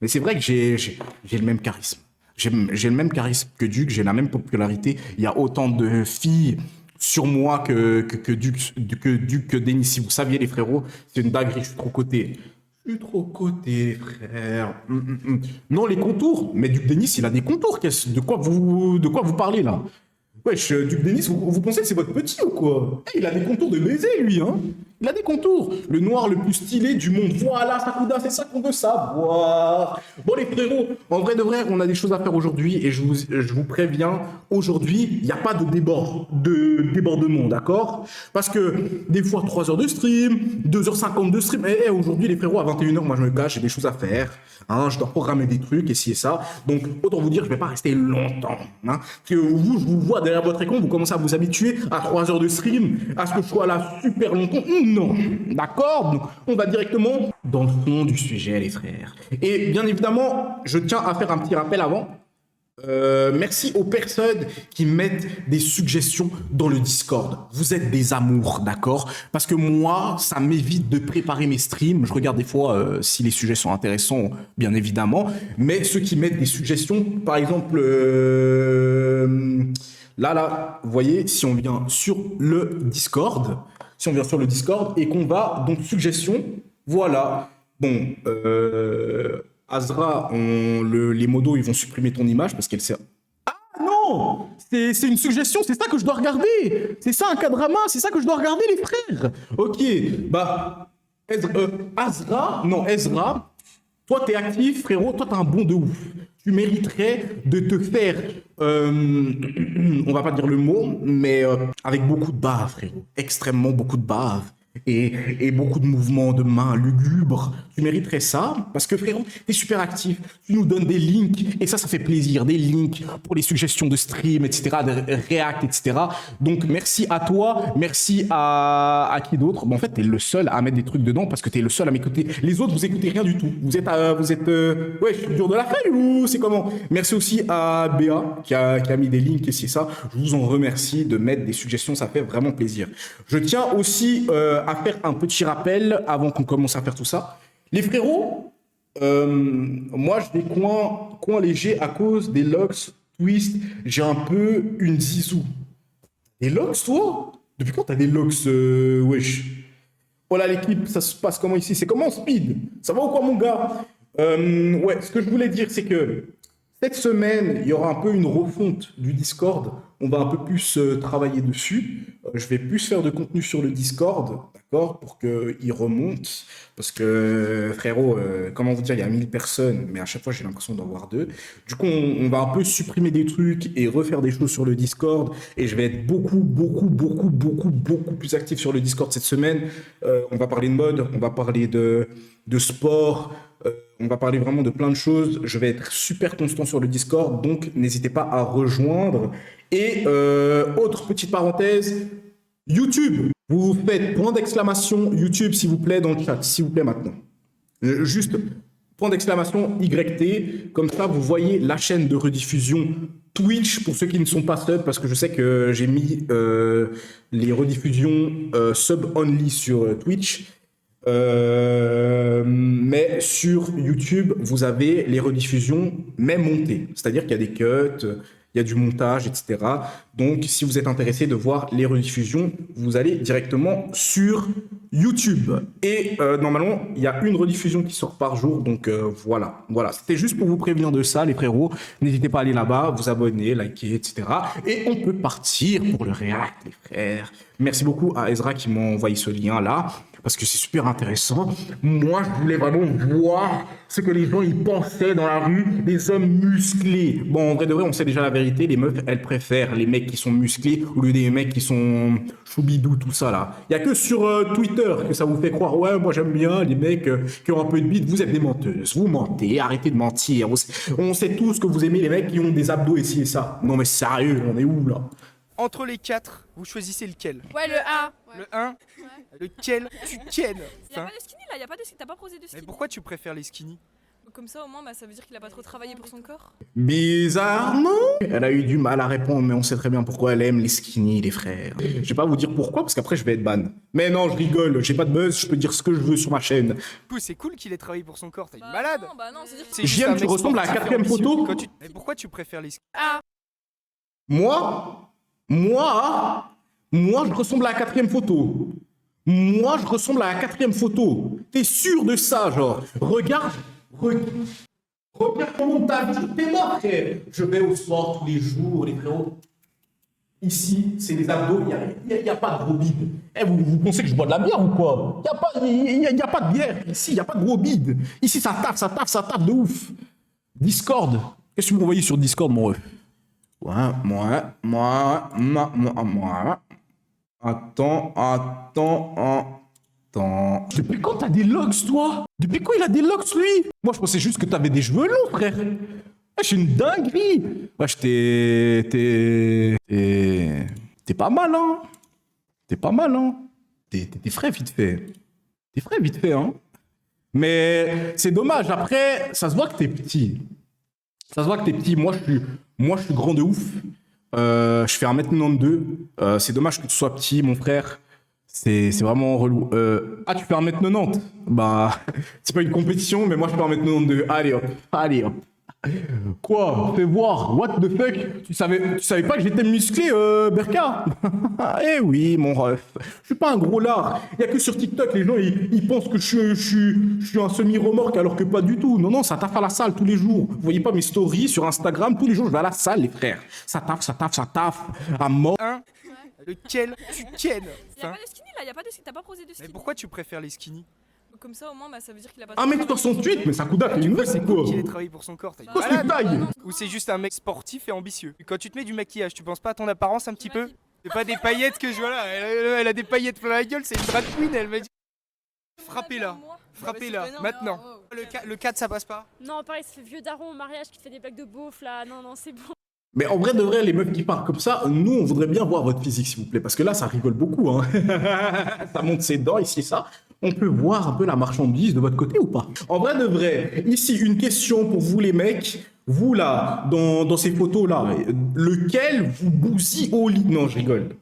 Mais c'est vrai que j'ai le même charisme. J'ai le même charisme que Duc, j'ai la même popularité. Il y a autant de filles sur moi que Duc, que Denis. Si vous saviez, les frérots, c'est une dinguerie. Je suis trop coté. Je suis trop coté, frère. Non, les contours. Mais Duc Denis, il a des contours. De quoi vous parlez là? Wesh, Duc Denis, vous pensez que c'est votre petit ou quoi? Il a des contours de baiser, lui, hein? Il a des contours. Le noir le plus stylé du monde. Voilà, Sakuda, c'est ça qu'on veut savoir. Bon, les frérots, en vrai de vrai, on a des choses à faire aujourd'hui et je vous préviens, aujourd'hui, il n'y a pas de débordement, d'accord? Parce que des fois, 3 heures de stream, 2h50 de stream. Aujourd'hui, les frérots, à 21h, moi, je me cache, j'ai des choses à faire. Hein, je dois programmer des trucs et ci et ça. Donc, autant vous dire, je ne vais pas rester longtemps. Hein, parce que vous, je vous vois derrière votre écran, vous commencez à vous habituer à 3 heures de stream, à ce que je sois là super longtemps. Non, d'accord? Donc, on va directement dans le fond du sujet, les frères. Et bien évidemment, je tiens à faire un petit rappel avant. Merci aux personnes qui mettent des suggestions dans le Discord. Vous êtes des amours, d'accord? Parce que moi, ça m'évite de préparer mes streams. Je regarde des fois si les sujets sont intéressants, bien évidemment. Mais ceux qui mettent des suggestions, par exemple... Là, vous voyez, si on vient sur le Discord, et qu'on va, donc, suggestion, voilà. Bon, Azra, les modos, ils vont supprimer ton image parce qu'elle sert... Ah non! C'est une suggestion, c'est ça que je dois regarder! C'est ça un K-drama, c'est ça que je dois regarder, les frères! Ok, bah... Ezra, toi, t'es actif, frérot, toi, t'as un bon de ouf. Tu mériterais de te faire, on va pas dire le mot, mais avec beaucoup de bave, frérot. Extrêmement beaucoup de bave. Et beaucoup de mouvements de mains lugubres. Tu mériterais ça, parce que frérot, t'es super actif. Tu nous donnes des links, et ça fait plaisir. Des links pour les suggestions de stream, etc., de react, etc. Donc, merci à toi, merci à qui d'autre? Bon, en fait, t'es le seul à mettre des trucs dedans, parce que t'es le seul à m'écouter. Les autres, vous écoutez rien du tout. Vous êtes ouais, je suis dur de la feuille, ou c'est comment? Merci aussi à Béa, qui a mis des links, et c'est ça. Je vous en remercie de mettre des suggestions, ça fait vraiment plaisir. Je tiens aussi à faire un petit rappel avant qu'on commence à faire tout ça. Les frérots, moi j'ai des coins légers à cause des locks twist. J'ai un peu une zizou. Des locks, toi? Depuis quand t'as des locks, wesh? Oh là l'équipe, ça se passe comment ici? C'est comment Speed? Ça va ou quoi mon gars? Ouais, ce que je voulais dire c'est que cette semaine, il y aura un peu une refonte du Discord. On va un peu plus travailler dessus. Je vais plus faire de contenu sur le Discord, d'accord, pour qu'il remonte. Parce que, frérot, comment vous dire, il y a 1000 personnes, mais à chaque fois, j'ai l'impression d'en voir 2. Du coup, on va un peu supprimer des trucs et refaire des choses sur le Discord. Et je vais être beaucoup plus actif sur le Discord cette semaine. On va parler de mode, on va parler de sport, On va parler vraiment de plein de choses. Je vais être super constant sur le Discord, donc n'hésitez pas à rejoindre. Et autre petite parenthèse, YouTube. Vous faites point d'exclamation YouTube, s'il vous plaît, dans le chat, s'il vous plaît maintenant. Juste point d'exclamation YT, comme ça vous voyez la chaîne de rediffusion Twitch pour ceux qui ne sont pas sub, parce que je sais que j'ai mis les rediffusions sub only sur Twitch. Mais sur YouTube, vous avez les rediffusions même montées, c'est-à-dire qu'il y a des cuts, il y a du montage, etc. Donc, si vous êtes intéressé de voir les rediffusions, vous allez directement sur YouTube. Et normalement, il y a une rediffusion qui sort par jour. Donc, voilà. Voilà. C'était juste pour vous prévenir de ça, les frérots. N'hésitez pas à aller là-bas, vous abonner, liker, etc. Et on peut partir pour le React, les frères. Merci beaucoup à Ezra qui m'a envoyé ce lien-là, parce que c'est super intéressant. Moi, je voulais vraiment voir ce que les gens ils pensaient dans la rue, des hommes musclés. Bon, en vrai de vrai, on sait déjà la vérité, les meufs, elles préfèrent les mecs qui sont musclés au lieu des mecs qui sont choubidou, tout ça là. Il y a que sur Twitter que ça vous fait croire, ouais, moi j'aime bien les mecs qui ont un peu de bite, vous êtes des menteuses, vous mentez, arrêtez de mentir. On sait tous que vous aimez les mecs qui ont des abdos ici et ça. Non mais sérieux, on est où là? Entre les 4, vous choisissez lequel? Ouais, le A. Le 1. Lequel tu kennes? Y'a pas de skinny là, y'a pas de skinny, t'as pas posé de skinny. Mais pourquoi tu préfères les skinny? Comme ça au moins, bah, ça veut dire qu'il a pas trop travaillé pour son corps. Bizarrement, elle a eu du mal à répondre, mais on sait très bien pourquoi elle aime les skinny, les frères. Je vais pas vous dire pourquoi, parce qu'après je vais être ban. Mais non, je rigole, j'ai pas de buzz, je peux dire ce que je veux sur ma chaîne. C'est cool qu'il ait travaillé pour son corps, t'es une Bah malade. non, bah non, c'est-à-dire que C'est juste un JM, tu mec ressembles à la sportif 4e ambitieux. photo. Mais pourquoi tu préfères les skinny? A. Moi, je ressemble à la 4e photo. Moi, je ressemble à la 4e photo. T'es sûr de ça, genre? Regarde comment ta vie, t'es mort, frère. Je vais au sport tous les jours, les frérots. Ici, c'est les abdos, il n'y a pas de gros bide. Eh, vous pensez que je bois de la bière ou quoi? Il n'y a pas de bière. Ici, il n'y a pas de gros bide. Ici, ça tape de ouf. Discord. Qu'est-ce que vous m'envoyez sur Discord, mon ref? Moi. Attends. Depuis quand t'as des locks, toi? Depuis quand il a des locks, lui? Moi, je pensais juste que t'avais des cheveux longs, frère. C'est une dinguerie. Wesh, t'es pas mal, hein. T'es frais vite fait. Hein. Mais c'est dommage. Après, ça se voit que t'es petit. Moi, je suis grand de ouf. Je fais 1m92. C'est dommage que tu sois petit, mon frère. C'est vraiment relou. Ah, tu fais 1m90? Bah, c'est pas une compétition, mais moi, je fais 1m92. Allez hop. Quoi? Fais voir. What the fuck? Tu savais pas que j'étais musclé, Berka? Eh oui, mon ref. Je suis pas un gros lard. Il y a que sur TikTok, les gens, ils pensent que je suis un semi-remorque, alors que pas du tout. Non, ça taffe à la salle tous les jours. Vous voyez pas mes stories sur Instagram? Tous les jours, je vais à la salle, les frères. Ça taffe. À mort. Lequel tu kennes? Y'a pas de skinny là, y'a pas de skinny, t'as pas posé de skinny. Mais pourquoi tu préfères les skinny? Comme ça au moins, bah, ça veut dire qu'il a pas 1m68, mais ça coûte à une meuf, C'est c'est cool quoi? qu'il ait travaillé pour son corps, t'es une Quoi, malade. cette taille? Ou c'est juste un mec sportif et ambitieux? Quand tu te mets du maquillage, tu penses pas à ton apparence un petit peu? C'est pas des paillettes que je vois là, elle a des paillettes plein la gueule, c'est une drag queen, elle m'a dit. Frappez-la, maintenant. Le 4 ça passe pas? Non, pareil, ça fait vieux daron au mariage qui te fait des blagues de beauf là. Non, c'est bon. Mais en vrai de vrai, les meufs qui parlent comme ça, nous, on voudrait bien voir votre physique, s'il vous plaît. Parce que là, ça rigole beaucoup. Hein. Ça monte ses dents, ici, ça. On peut voir un peu la marchandise de votre côté ou pas? En vrai de vrai, ici, une question pour vous, les mecs. Vous, là, dans ces photos-là, lequel vous bousille au lit? Non, je rigole.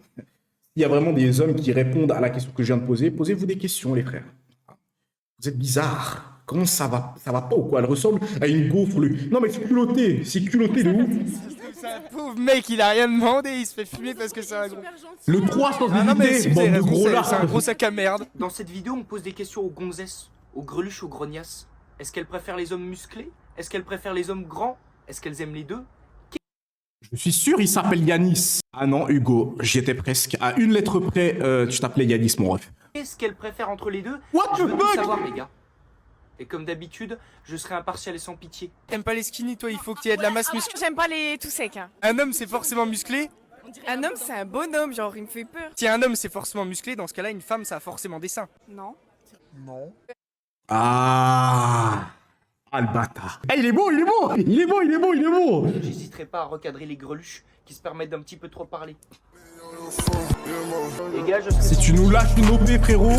Il y a vraiment des hommes qui répondent à la question que je viens de poser. Posez-vous des questions, les frères. Vous êtes bizarres. Comment ça va? Ça va pas ou quoi? Elle ressemble à une gaufre. Non, mais c'est culotté de ouf. C'est un pauvre mec, il a rien demandé, il se fait fumer parce que c'est un gros. Le 3 sans Ah non, mais hésiter, si vous avez bande de raison, gros c'est lards. un gros sac à merde. Dans cette vidéo, on pose des questions aux gonzesses, aux greluches, aux grognasses. Est-ce qu'elles préfèrent les hommes musclés? Est-ce qu'elles préfèrent les hommes grands? Est-ce qu'elles aiment les deux? Je suis sûr, il s'appelle Yanis. Ah non, Hugo, j'y étais presque. À une lettre près, tu t'appelais Yanis, mon ref. Qu'est-ce qu'elles préfèrent entre les deux? What Je the veux tout fuck? savoir, les gars. Et comme d'habitude, je serai impartial et sans pitié. T'aimes pas les skinny, toi, il faut que tu aies de la masse musclée. J'aime pas les tout secs. Hein. Un homme, c'est forcément musclé. Un homme, c'est un bonhomme, genre il me fait peur. Si un homme, c'est forcément musclé, dans ce cas-là, une femme, ça a forcément des seins. Non. Non. Ah, Ah, le bâtard. Eh, il est beau, il est beau. Il est beau, il est beau, il est beau. J'hésiterai pas à recadrer les greluches qui se permettent d'un petit peu trop parler. Les gars, je serai Si tu nous lâches une OP, frérot.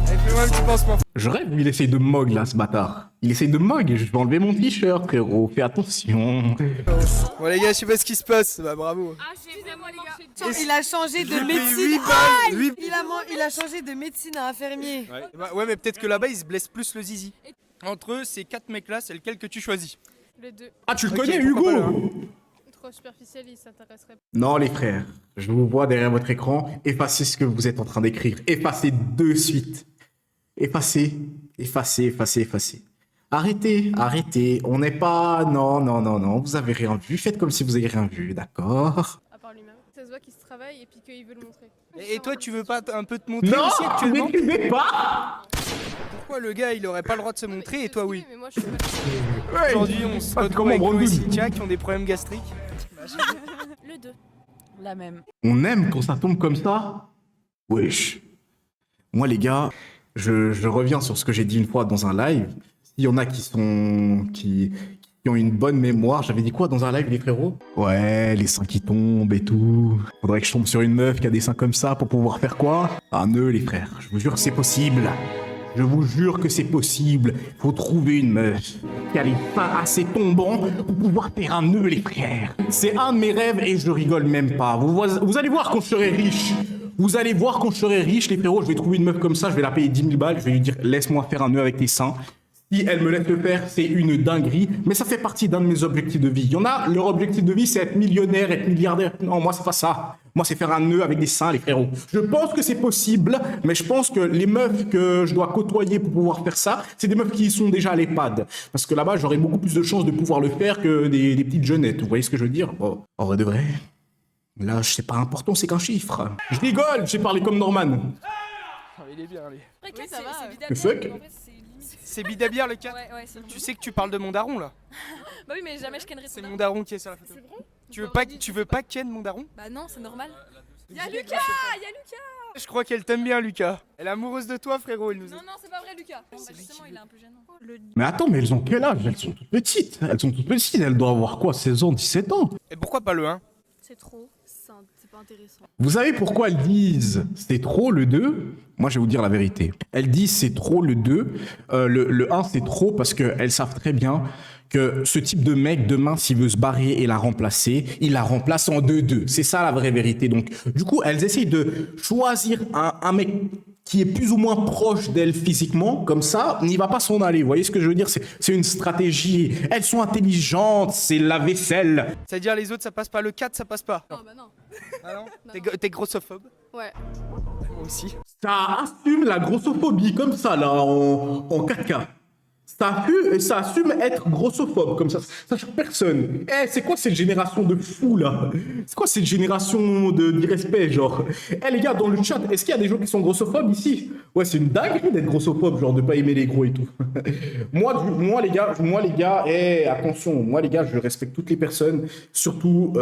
Allez, fais-moi un petit pansement. Je rêve où il essaye de mog, là, ce bâtard. Il essaye de mog. Je vais enlever mon t-shirt, frérot. Fais attention. Bon, les gars, je sais pas ce qui se passe. Bah, bravo. Ah, j'ai vraiment marché. Il a changé de Je lui paye médecine. 8 balles. 8 Il a changé de médecine à infirmier. Ouais, mais peut-être que là-bas, ils se blessent plus le zizi. Entre eux, ces 4 mecs-là, c'est lequel que tu choisis? Le 2. Ah, tu le Ok, connais, pourquoi Hugo? pas le un? Trop superficiel, il s'intéresserait pas. Non, les frères. Je vous vois derrière votre écran. Effacez ce que vous êtes en train d'écrire. Effacez de suite. Effacez. Effacez, effacez, effacez. Arrêtez, arrêtez. On n'est pas... Non, non, non, non. Vous avez rien vu. Faites comme si vous avez rien vu, d'accord? À part lui-même. Ça se voit qu'il se travaille et puis qu'il veut le montrer. Et toi, tu veux pas un peu te montrer Non, aussi actuellement? n'écrivez pas. Pourquoi le gars, il aurait pas le droit de se montrer et toi, oui? Mais moi, je suis pas... Aujourd'hui, on se Ah, retrouve comment, avec Chloé et Brandon Cynthia qui ont des problèmes gastriques. Le 2. La même. On aime quand ça tombe comme ça? Wesh. Moi, les gars, je reviens sur ce que j'ai dit une fois dans un live. S'il y en a qui ont une bonne mémoire, j'avais dit quoi dans un live, les frérots? Ouais, les seins qui tombent et tout. Faudrait que je tombe sur une meuf qui a des seins comme ça pour pouvoir faire quoi? Un nœud, les frères. Je vous jure que c'est possible. Je vous jure que c'est possible. Faut trouver une meuf qui a les seins assez tombants pour pouvoir faire un nœud, les frères. C'est un de mes rêves et je rigole même pas. Vous allez voir quand je serai riche. Vous allez voir quand je serai riche, les frérots. Je vais trouver une meuf comme ça, je vais la payer 10 000 balles. Je vais lui dire, laisse-moi faire un nœud avec tes seins. Si elle me laisse le faire, c'est une dinguerie. Mais ça fait partie d'un de mes objectifs de vie. Il y en a, leur objectif de vie, c'est être millionnaire, être milliardaire. Non, moi, c'est pas ça. Moi, c'est faire un nœud avec des seins, les frérots. Je pense que c'est possible, mais je pense que les meufs que je dois côtoyer pour pouvoir faire ça, c'est des meufs qui sont déjà à l'EHPAD. Parce que là-bas, j'aurais beaucoup plus de chances de pouvoir le faire que des petites jeunettes. Vous voyez ce que je veux dire? Oh, en vrai de vrai. L'âge, c'est pas important, c'est qu'un chiffre. Je rigole, j'ai parlé comme Norman. Ah, il est bien, lui. Après, ça va, Le fuck? C'est Bidabière le cas. Ouais, ouais, c'est Tu sais que tu parles de mon daron, là. Bah oui, mais jamais je kennerai C'est son mon daron. daron qui est sur la photo. Tu veux pas ken mon daron? Bah non, c'est normal. Y'a Lucas, y'a Lucas. Je crois qu'elle t'aime bien, Lucas. Elle est amoureuse de toi, frérot, il nous a... Non, non, c'est pas vrai, Lucas. Bah justement, il est un peu gênant. Mais attends, mais elles ont quel âge? Elles sont toutes petites. Elles sont toutes petites. Elles doivent avoir quoi? 16 ans, 17 ans? Et pourquoi pas le 1? C'est trop. C'est pas intéressant. Vous savez pourquoi elles disent c'est trop le 2? Moi, je vais vous dire la vérité. Elles disent c'est trop le 2. Le 1, c'est trop parce qu'elles savent très bien que ce type de mec, demain, s'il veut se barrer et la remplacer, il la remplace en 2-2. C'est ça la vraie vérité. Donc, du coup, elles essayent de choisir un mec qui est plus ou moins proche d'elle physiquement, comme ça, n'y va pas s'en aller. Vous voyez ce que je veux dire? C'est une stratégie. Elles sont intelligentes, c'est la vaisselle. C'est-à-dire les autres, ça passe pas. Le 4, ça passe pas. Non, bah non. Ah non? T'es grossophobe? Ouais. Moi aussi. Ça assume la grossophobie comme ça, là, en 4K. Ça assume être grossophobe, comme ça. Ça choque personne. Eh, c'est quoi cette génération de fous, là? C'est quoi cette génération d'irrespect, genre? Eh, les gars, dans le chat, est-ce qu'il y a des gens qui sont grossophobes ici? Ouais, c'est une dinguerie d'être grossophobe, genre de pas aimer les gros et tout. moi, les gars, eh, attention, moi, les gars, je respecte toutes les personnes, surtout,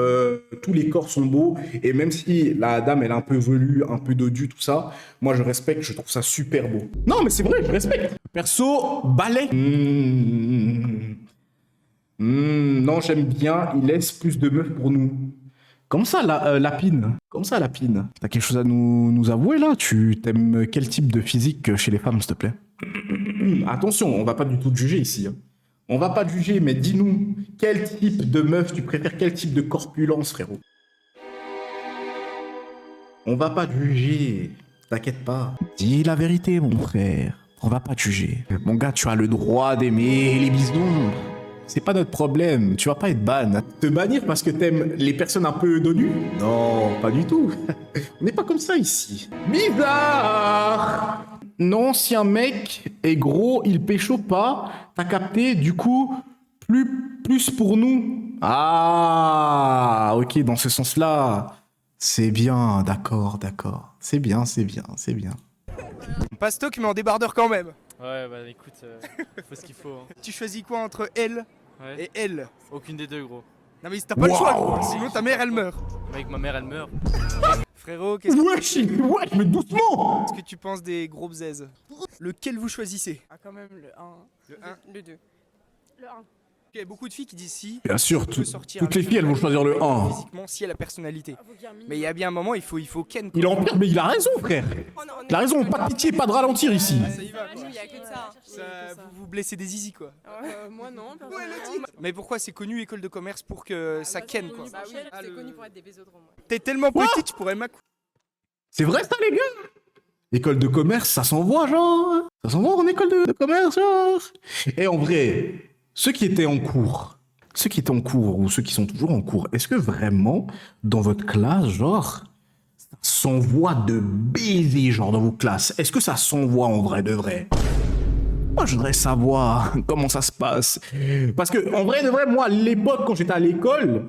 tous les corps sont beaux, et même si la dame, elle est un peu velue, un peu dodue, tout ça, moi, je respecte, je trouve ça super beau. Non, mais c'est vrai, je respecte. Perso, balai. Non, j'aime bien, il laisse plus de meufs pour nous. Comme ça, Lapine. Comme ça, Lapine. T'as quelque chose à nous avouer, là? Tu t'aimes quel type de physique chez les femmes, s'il te plaît? Attention, on va pas du tout te juger ici. Hein. On va pas te juger, mais dis-nous, quel type de meuf tu préfères? Quel type de corpulence, frérot? On va pas te juger. T'inquiète pas. Dis la vérité, mon frère. On va pas te juger. Mon gars, tu as le droit d'aimer les bisons. C'est pas notre problème. Tu vas pas être ban. Te bannir parce que t'aimes les personnes un peu donues? Non, pas du tout. On n'est pas comme ça ici. Bizarre! Non, si un mec est gros, il pécho pas. T'as capté, du coup, plus pour nous. Ah, ok, dans ce sens-là. C'est bien, d'accord. C'est bien. Pas stock, mais en débardeur quand même. Ouais, bah écoute, faut ce qu'il faut. Hein. Tu choisis quoi entre elle Ouais. et elle? Aucune des deux, gros. Non mais t'as pas le choix, gros. Sinon ta mère elle meurt. Mec, ma mère, elle meurt. Frérot, qu'est-ce Wesh, mais doucement! que tu penses des gros bzaises? Lequel vous choisissez? Ah, quand même, le 1. Le 1. Le 2. Le 1. Il y a beaucoup de filles qui disent si. Bien sûr, on peut sortir toutes les avec filles, elles vont elle, choisir le 1. Physiquement, si elle a personnalité. Ah, faut qu'il y ait un minimum. Mais il y a bien un moment, il faut ken. Il est en pire, mais il a raison, frère. Il a raison, pas de pitié, pas de ralentir ici. Ça y va, quoi. Il y a que ça. Vous blessez des zizi quoi. Moi non, personnellement. Mais pourquoi c'est connu école de commerce pour que ça ken quoi? Bah oui, Ah, c'est le- connu pour être des bésodromes. Ouais. T'es tellement Quoi petite, tu pourrais m'accoucher. C'est vrai ça, les gars? École de commerce, ça s'envoie, genre. Ça s'envoie en école de commerce, genre. Et en vrai, ceux qui étaient en cours, ou ceux qui sont toujours en cours, est-ce que vraiment, dans votre classe, genre, ça s'envoie de baisers, genre, dans vos classes? Est-ce que ça s'envoie en vrai de vrai? Moi, je voudrais savoir comment ça se passe. Parce que, en vrai de vrai, moi, à l'époque, quand j'étais à l'école,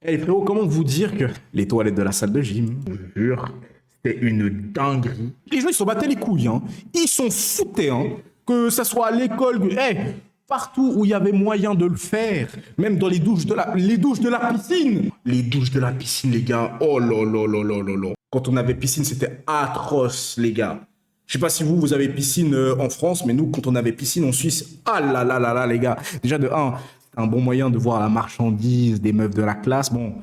frérot, comment vous dire que les toilettes de la salle de gym, je vous jure, c'était une dinguerie. Les gens, ils s'en battaient les couilles, hein. Ils s'en foutaient, hein. Que ça soit à l'école, partout où il y avait moyen de le faire, même dans les douches de la piscine. Les douches de la piscine, les gars, oh là là là là là là. Quand on avait piscine, c'était atroce, les gars. Je sais pas si vous avez piscine en France, mais nous, quand on avait piscine en Suisse, ah là là là là, les gars. Déjà, de 1, c'est un bon moyen de voir la marchandise des meufs de la classe. Bon,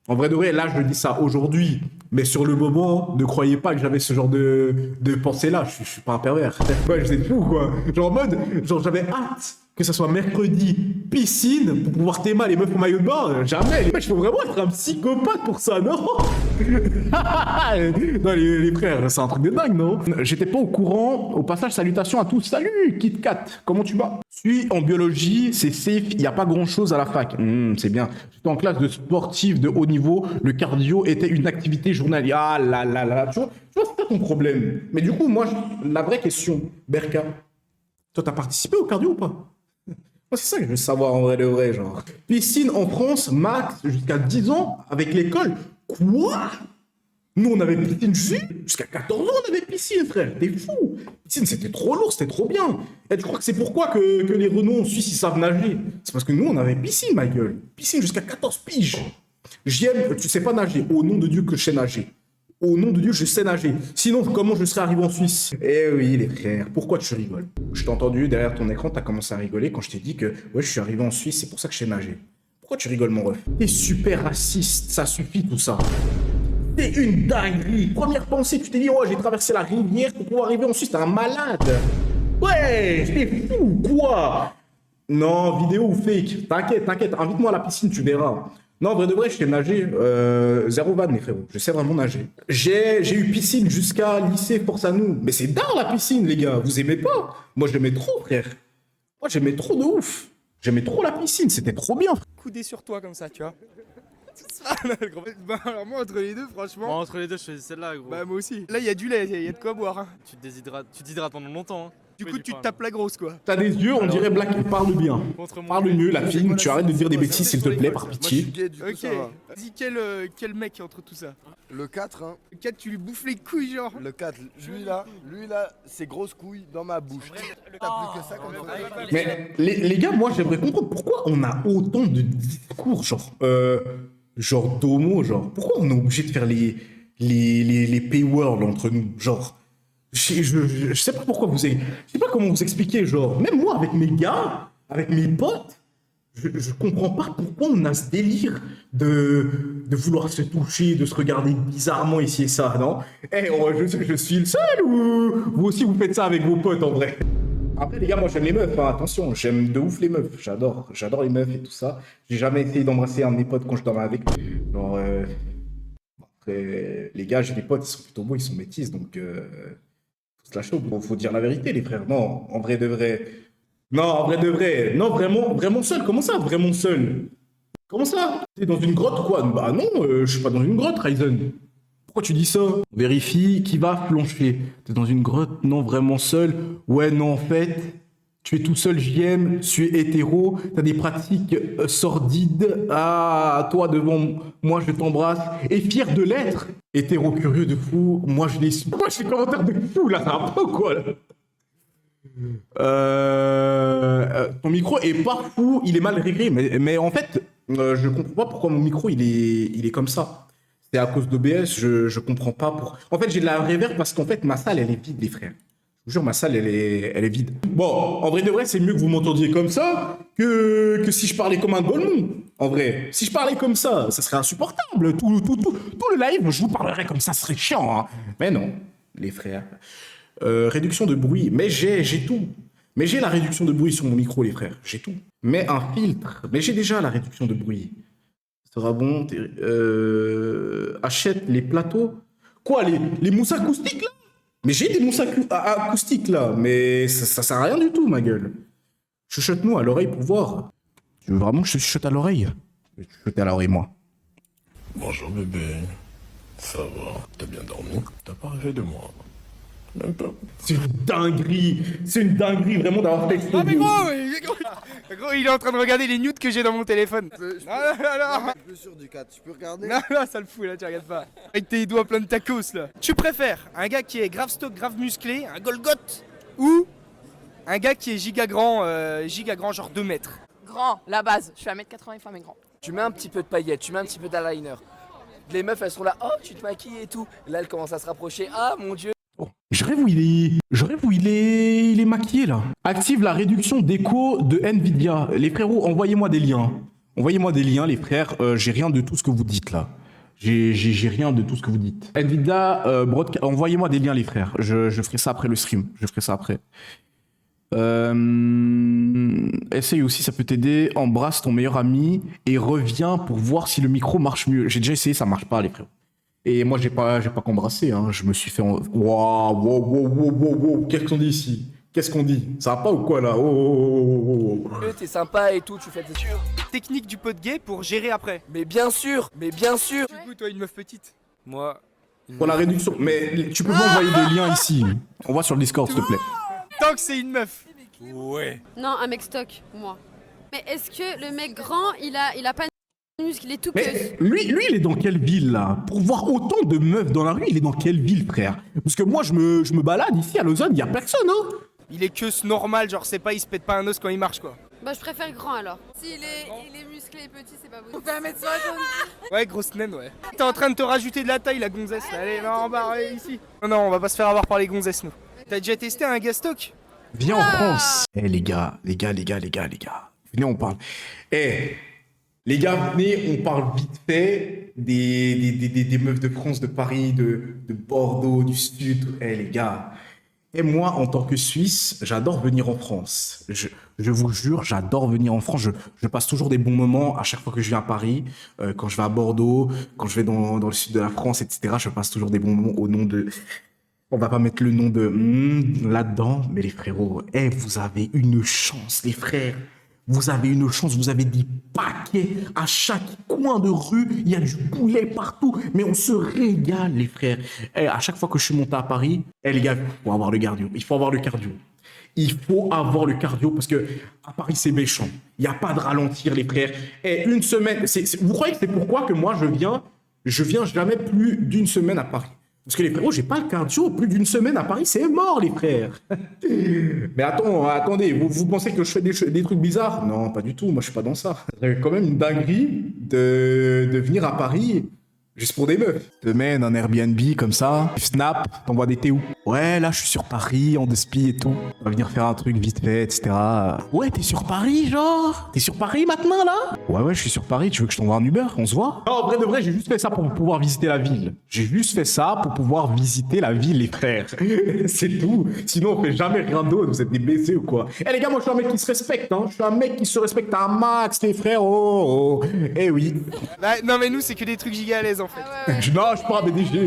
en vrai de vrai, là, je dis ça aujourd'hui. Mais sur le moment, ne croyez pas que j'avais ce genre de pensée-là. Je suis pas un pervers. Ouais, je sais fou, quoi. Genre en mode, genre j'avais hâte que ça soit mercredi, piscine, pour pouvoir t'aimer les meufs au maillot de bain. Jamais. Les mecs, il faut vraiment être un psychopathe pour ça, non? Non, les frères, c'est un truc de dingue, non? J'étais pas au courant. Au passage, salutations à tous. Salut, Kit Kat. Comment tu vas? Je suis en biologie, c'est safe, il n'y a pas grand-chose à la fac. C'est bien. J'étais en classe de sportif de haut niveau. Le cardio était une activité journalière. Ah là là là. Tu vois c'est ça ton problème. Mais du coup, moi, la vraie question, Berka, toi, t'as participé au cardio ou pas? Moi, c'est ça que je veux savoir en vrai de vrai, genre. Piscine en France, max, jusqu'à 10 ans, avec l'école. Quoi? Nous, on avait piscine jusqu'à 14 ans, on avait piscine, frère. T'es fou. Piscine, c'était trop lourd, c'était trop bien. Et tu crois que c'est pourquoi que les Renault en Suisse, ils savent nager? C'est parce que nous, on avait piscine, ma gueule. Piscine jusqu'à 14 piges. J'aime, tu sais pas nager. Au nom de Dieu que je sais nager. Au nom de Dieu, je sais nager. Sinon, comment je serais arrivé en Suisse? Eh oui, les frères, pourquoi tu rigoles? Je t'ai entendu derrière ton écran, t'as commencé à rigoler quand je t'ai dit que ouais, je suis arrivé en Suisse, c'est pour ça que je sais nager. Pourquoi tu rigoles, mon ref? T'es super raciste, ça suffit tout ça. C'est une dinguerie. Première pensée, tu t'es dit, oh, j'ai traversé la rivière pour pouvoir arriver en Suisse, t'es un malade. Ouais, t'es fou, quoi? Non, vidéo ou fake? T'inquiète, invite-moi à la piscine, tu verras. Non, en vrai de vrai, je sais nager, zéro vanne, les frérots. Je sais vraiment nager. J'ai eu piscine jusqu'à lycée, force à nous. Mais c'est dingue la piscine, les gars. Vous aimez pas? Moi, j'aimais trop, frère. Moi, j'aimais trop de ouf. J'aimais trop la piscine, c'était trop bien. Coudé sur toi comme ça, tu vois. Bah, alors moi entre les deux franchement. Bon, entre les deux, je choisis celle-là, gros. Bah moi aussi. Là il y a du lait, il y a de quoi boire. Hein. Tu t'hydrates pendant longtemps. Hein. Du Oui, coup du tu pain, te tapes la grosse quoi. T'as des yeux, on dirait Black. Parle bien. Contre mon Parle lait. mieux, la fille. Tu arrêtes de dire des bêtises, s'il te plaît, par pitié. Ok. Vas-y quel mec entre tout ça? Le 4, hein. Le 4 tu lui bouffes les couilles genre. Le 4, lui là, c'est grosses couilles dans ma bouche. T'as plus que ça comme ça. Mais les gars, moi, j'aimerais comprendre pourquoi on a autant de discours, genre d'homo, genre. Pourquoi on est obligé de faire les payword entre nous, genre. Je sais pas pourquoi je sais pas comment vous expliquer, genre. Même moi, avec mes gars, avec mes potes, je comprends pas pourquoi on a ce délire de vouloir se toucher, de se regarder bizarrement ici et ça, non? Je suis le seul ou vous aussi vous faites ça avec vos potes en vrai? Après les gars, moi j'aime les meufs, hein, attention, j'aime de ouf les meufs, j'adore les meufs et tout ça. J'ai jamais essayé d'embrasser un de mes potes quand je dormais avec. Genre, après, les gars, j'ai des potes, ils sont plutôt beaux, ils sont métis, donc faut se lâcher, faut dire la vérité les frères. Non, en vrai de vrai. Non, en vrai de vrai. Non, vraiment seul. Comment ça, vraiment seul? Comment ça? T'es dans une grotte, quoi? Bah non, je suis pas dans une grotte, Ryzen. Pourquoi tu dis ça? Vérifie qui va flancher. T'es dans une grotte? Non, vraiment seul? Ouais, non, en fait, tu es tout seul, JM, tu es hétéro, t'as des pratiques sordides. Ah, toi, devant moi, je t'embrasse. Et fier de l'être. Hétéro curieux de fou, moi, je les suis. Moi, j'ai des commentaires de fou, là, ça va pas, quoi, là? Ton micro est pas fou, il est mal réglé, mais en fait, je comprends pas pourquoi mon micro il est comme ça. C'est à cause d'OBS, je comprends pas. En fait, j'ai de la reverb parce qu'en fait, ma salle elle est vide, les frères. Je vous jure, ma salle, elle est vide. Bon, en vrai de vrai, c'est mieux que vous m'entendiez comme ça que si je parlais comme un golemon. En vrai, si je parlais comme ça serait insupportable. Tout le live, je vous parlerais comme ça, ce serait chiant. Hein. Mais non, les frères. Réduction de bruit. Mais j'ai tout. Mais j'ai la réduction de bruit sur mon micro, les frères. J'ai tout. Mais un filtre. Mais j'ai déjà la réduction de bruit. Ça sera bon. Achète les plateaux. Quoi, les mousses acoustiques, là? Mais j'ai des mousses acoustiques, là. Mais ça sert à rien du tout, ma gueule. Chuchote-nous à l'oreille pour voir. Tu veux vraiment que je te chuchote à l'oreille? Je vais te chuchoter à l'oreille, moi. Bonjour bébé, ça va? T'as bien dormi? T'as pas rêvé de moi? Même pas. C'est une dinguerie vraiment d'avoir fait Ah mais gros, il est en train de regarder les nudes que j'ai dans mon téléphone. Non. Je suis sûr du 4, tu peux regarder? Non, ça le fout là, tu regardes pas. Avec tes doigts pleins de tacos là. Tu préfères un gars qui est grave stock, grave musclé, un Golgoth, ou un gars qui est giga grand, genre 2 mètres? Grand, la base. Je fais 1m80, une femme est grand. Tu mets un petit peu de paillettes, tu mets un petit peu d'eyeliner. Les meufs, elles sont là, oh, tu te maquilles et tout. Là, elles commencent à se rapprocher, ah mon dieu. Je rêve où il est maquillé, là. Active la réduction d'écho de Nvidia. Les frérots, envoyez-moi des liens. Envoyez-moi des liens, les frères. J'ai rien de tout ce que vous dites, là. J'ai rien de tout ce que vous dites. Nvidia, envoyez-moi des liens, les frères. Je ferai ça après le stream. Je ferai ça après. Essaye aussi, ça peut t'aider. Embrasse ton meilleur ami et reviens pour voir si le micro marche mieux. J'ai déjà essayé, ça marche pas, les frères. Et moi, j'ai pas qu'embrassé, hein. Je me suis fait... Wow. Qu'est-ce qu'on dit ici? Qu'est-ce qu'on dit? Ça va pas ou quoi, là? Oh. T'es sympa et tout, tu fais tes sûr. Technique du pot de gay pour gérer après. Mais bien sûr. Du coup, toi, une meuf petite. Moi... Pour la réduction. Mais tu peux m'envoyer des liens ici. On va sur le Discord, s'il te plaît. Tant que c'est une meuf. Ouais. Non, un mec stock, moi. Mais est-ce que le mec grand, il a pas de muscle, il est tout Mais lui, il est dans quelle ville, là? Pour voir autant de meufs dans la rue, il est dans quelle ville, frère? Parce que moi, je me balade ici à Lausanne, il y a personne, hein? Il est que normal, genre c'est pas, il se pète pas un os quand il marche quoi. Bah, je préfère grand alors. S'il est musclé et petit, c'est pas possible. On fait 1m60. Ouais, grosse naine, ouais. T'es en train de te rajouter de la taille, la gonzesse. Allez, non, bah, ici. Non, on va pas se faire avoir par les gonzesses, nous. T'as déjà testé un gastoc? Viens en France. Eh, les gars. Venez, on parle. Eh, les gars, venez, on parle vite fait des meufs de France, de Paris, de Bordeaux, du Sud. Eh, les gars. Et moi, en tant que Suisse, j'adore venir en France. Je vous jure, j'adore venir en France. Je passe toujours des bons moments à chaque fois que je viens à Paris, quand je vais à Bordeaux, quand je vais dans le sud de la France, etc. Je passe toujours des bons moments au nom de... On va pas mettre le nom de là-dedans, mais les frérots, vous avez une chance, les frères. Vous avez une chance, vous avez des paquets à chaque coin de rue, il y a du poulet partout, mais on se régale, les frères. À chaque fois que je suis monté à Paris, les gars, il faut avoir le cardio. Il faut avoir le cardio parce que à Paris, c'est méchant. Il n'y a pas de ralentir, les frères. Une semaine, vous croyez que c'est pourquoi que moi, je viens jamais plus d'une semaine à Paris? Parce que les frérots, j'ai pas le cardio. Plus d'une semaine à Paris, c'est mort, les frères. Mais attendez, vous pensez que je fais des trucs bizarres? Non, pas du tout. Moi, je suis pas dans ça. C'est quand même une dinguerie de venir à Paris juste pour des meufs. Te mènes un Airbnb comme ça, tu snap, t'envoies des théos. Ouais, là, je suis sur Paris, en despi et tout. On va venir faire un truc vite fait, etc. Ouais, t'es sur Paris, genre? T'es sur Paris maintenant, là? Ouais, je suis sur Paris. Tu veux que je t'envoie un Uber? On se voit? Non, en vrai de vrai, j'ai juste fait ça pour pouvoir visiter la ville. J'ai juste fait ça pour pouvoir visiter la ville, les frères. C'est tout. Sinon, on fait jamais rien d'autre. Vous êtes des baisers ou quoi? Les gars, moi, je suis un mec qui se respecte, hein. Je suis un mec qui se respecte à un max, les frères. Oh. Eh oui. Bah, non, mais nous, c'est que des trucs giga à l'aise, en fait. Ah ouais. Non, je suis pas un BDG.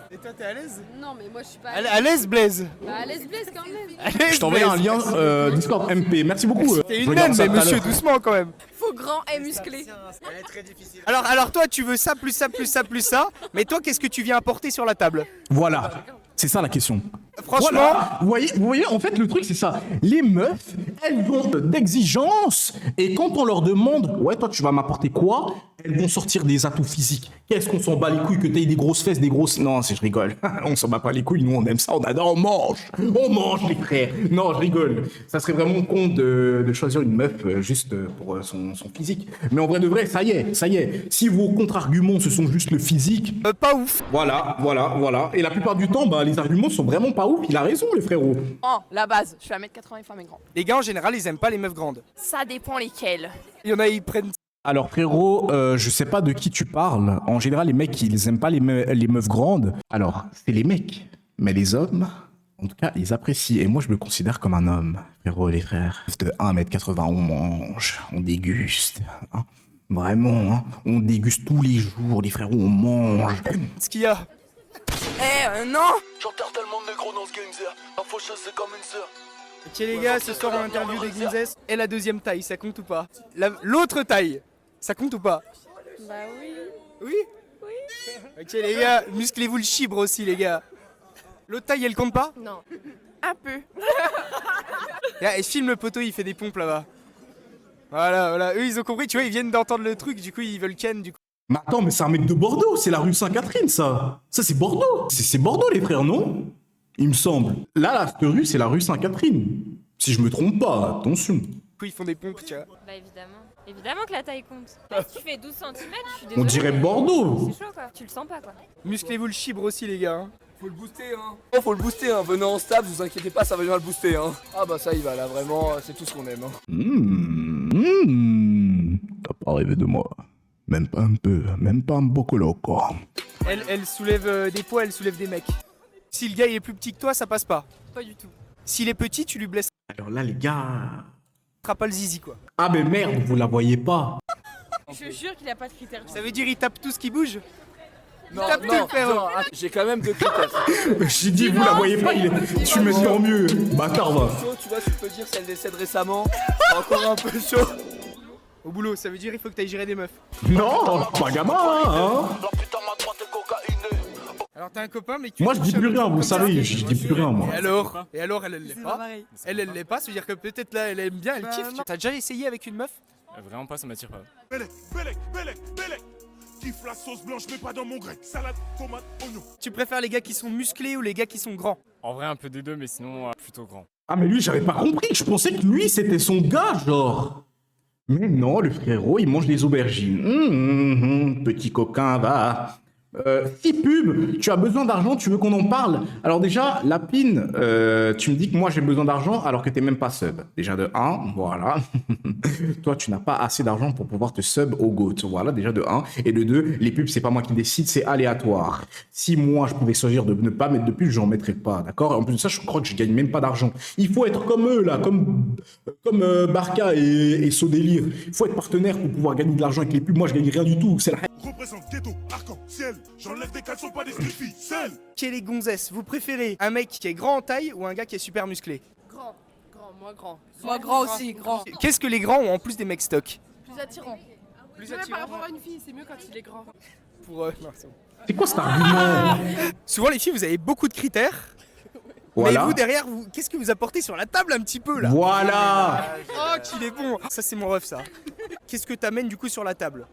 Et toi, t'es à l'aise? Non, mais moi je suis pas. À l'aise, Blaise. Bah, à l'aise Blaise quand même. À l'aise, Je t'envoie un Blaise. lien Discord MP. Merci beaucoup. T'es Je une regarde naine, ça mais tout à monsieur, l'heure. doucement quand même. Faut grand et musclé. Elle est très difficile. Alors toi, tu veux ça, plus ça, plus ça, plus ça. Mais toi, qu'est-ce que tu viens apporter sur la table? Voilà. C'est ça la question. Franchement, Voilà. Vous voyez, en fait, le truc, c'est ça. Les meufs, elles ont d'exigences. Et quand on leur demande, ouais, toi, tu vas m'apporter quoi? Elles vont sortir des atouts physiques. Qu'est-ce qu'on s'en bat les couilles que t'aies des grosses fesses, des grosses... Non, je rigole. On s'en bat pas les couilles, nous, on aime ça, on adore, on mange. On mange, les frères. Non, je rigole. Ça serait vraiment con de choisir une meuf juste pour son physique. Mais en vrai de vrai, ça y est. Si vos contre-arguments, ce sont juste le physique, pas ouf. voilà. Et la plupart du temps, les arguments sont vraiment pas pas ouf, il a raison, le frérot. Oh, la base, je fais 1m80 femmes et grand. Les gars en général ils aiment pas les meufs grandes. Ça dépend lesquels. Il y en a ils prennent. Alors frérot, je sais pas de qui tu parles. En général, les mecs, ils aiment pas les meufs grandes. Alors, c'est les mecs. Mais les hommes, en tout cas, ils apprécient. Et moi, je me considère comme un homme, frérot, les frères. De 1m80, on mange, on déguste. Hein. Vraiment, hein. On déguste tous les jours, les frérots, on mange. Ce qu'il y a. Non. J'enterre tellement de négros dans ce game, ça. La faucheuse, c'est comme une sœur. Ok les gars, ce soir on interview des gonzesses. Et la deuxième taille, ça compte ou pas? L'autre taille, ça compte ou pas? Bah oui. Oui. Ok les gars, musclez-vous le chibre aussi les gars. L'autre taille elle compte pas? Non. Un peu. Et filme le poteau, il fait des pompes là-bas. Voilà, eux ils ont compris, tu vois, ils viennent d'entendre le truc, du coup ils veulent ken, du coup. Mais attends, mais c'est un mec de Bordeaux, c'est la rue Sainte-Catherine, ça. Ça, c'est Bordeaux. C'est Bordeaux, les frères, non? Il me semble. Là, cette rue, c'est la rue Sainte-Catherine. Si je me trompe pas, attention. Du coup ils font des pompes, tu vois. Bah évidemment. Évidemment que la taille compte. Si tu fais 12 cm, je suis désolée. On dirait Bordeaux. C'est chaud quoi. Tu le sens pas quoi. Musclez-vous le chibre aussi les gars. Hein. Faut le booster, hein. Oh, faut le booster, hein. Venez en stab, vous inquiétez pas, ça va bien le booster, hein. Ah bah ça y va, là, vraiment, c'est tout ce qu'on aime, hein. T'as pas rêvé de moi. Même pas un peu, même pas un bocolo, quoi. Elle soulève des poids, elle soulève des mecs. Si le gars il est plus petit que toi, ça passe pas. Pas du tout. S'il est petit, tu lui blesseras Alors là, les gars... pas le zizi quoi. Ah mais merde, vous la voyez pas. Je jure qu'il a pas de critères. Ça veut dire il tape tout ce qui bouge? Non, Tape tout, non, frérot. non, j'ai quand même deux critères. J'ai dit, vous la voyez pas, tu me dis en mieux. Bâtard, va. Chaud, tu vois, tu peux dire si elle décède récemment. C'est encore un peu chaud. Au boulot, ça veut dire il faut que t'ailles gérer des meufs. Non, pas gamin, hein. Alors t'as un copain mais tu... Moi, je dis plus rien, vous savez, je dis plus rien, moi. Et alors elle l'est pas. Elle l'est pas, ça veut dire que peut-être là elle aime bien, elle kiffe. T'as déjà essayé avec une meuf? Vraiment pas, ça m'attire pas. Kiffe la sauce blanche, mais pas dans mon grec. Salade, tomate, oignon. Tu préfères les gars qui sont musclés ou les gars qui sont grands? En vrai, un peu des deux, mais sinon, plutôt grand. Ah mais lui, j'avais pas compris, je pensais que lui, c'était son gars, genre. Mais non, le frérot, il mange des aubergines. Petit coquin, va. Si pub, tu as besoin d'argent, tu veux qu'on en parle? Alors déjà, Lapine, tu me dis que moi j'ai besoin d'argent alors que t'es même pas sub. Déjà de 1, voilà. Toi, tu n'as pas assez d'argent pour pouvoir te sub au GOAT. Voilà, déjà de 1. Et de 2, les pubs, c'est pas moi qui décide, c'est aléatoire. Si moi, je pouvais choisir de ne pas mettre de pub, j'en mettrais pas, d'accord? En plus de ça, je crois que je gagne même pas d'argent. Il faut être comme eux, là, comme Barca et Sodélire. Il faut être partenaire pour pouvoir gagner de l'argent avec les pubs. Moi, je gagne rien du tout. C'est la... Représente ghetto, arc-en-ciel. J'enlève des caleçons, pas des sniffy. Celle. Qui est les gonzesses? Vous préférez un mec qui est grand en taille ou un gars qui est super musclé? Grand. Moi grand. Moi, grand aussi, grand. Qu'est-ce que les grands ont en plus des mecs stock? Plus attirant. Plus Par rapport à une fille, c'est mieux quand il est grand. Pour non, c'est bon. C'est quoi cet argument? Souvent les filles, vous avez beaucoup de critères. Voilà. Mais vous derrière, qu'est-ce que vous apportez sur la table un petit peu là? Voilà. Oh qu'il est bon. Ça c'est mon ref ça. Qu'est-ce que t'amènes du coup sur la table?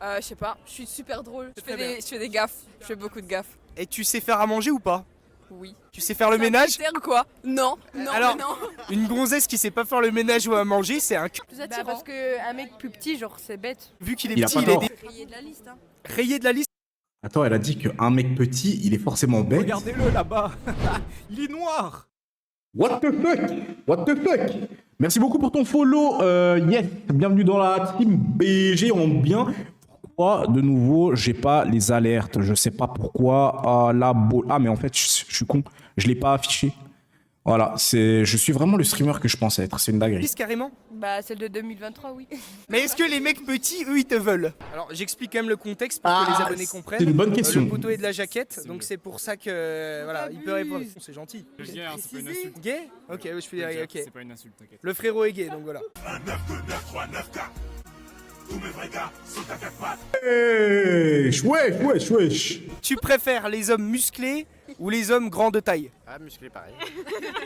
Je sais pas, je suis super drôle. Je Très fais des gaffes, je fais beaucoup de gaffes. Et tu sais faire à manger ou pas? Oui. Tu sais faire le ménage? Ou quoi? Non, non, Alors, mais non. Une gonzesse qui sait pas faire le ménage ou à manger, c'est un Plus attirant. Parce que un mec plus petit, genre c'est bête. vu qu'il est Il a petit, pas il est tort. Rayé de la liste hein. rayé de la liste. Attends, elle a dit qu'un mec petit, il est forcément bête. Regardez-le là-bas. Il est noir. What the fuck? What the fuck? Merci beaucoup pour ton follow. Yes, bienvenue dans la team BG en bien. Pourquoi, de nouveau, j'ai pas les alertes? Je sais pas pourquoi. Ah, mais en fait, je suis con. Je l'ai pas affiché. Voilà, je suis vraiment le streamer que je pensais être. C'est une dinguerie. Liste carrément. Bah celle de 2023 oui. Mais est-ce que les mecs petits, eux, ils te veulent? Alors, j'explique quand même le contexte pour que les abonnés comprennent. C'est une bonne question. Le poteau est de la jaquette, donc c'est pour ça que voilà, il peut répondre. C'est gentil. Je dis, hein, c'est pas une insulte. Gay? Ok, je peux dire ok. C'est pas une insulte, t'inquiète. Le frérot est gay, donc voilà. 1, 9, 2, 9, 3, 9, 4. Tous mes vrais gars sont à 4 pattes. Wesh. Tu préfères les hommes musclés ou les hommes grands de taille? Ah, musclé pareil.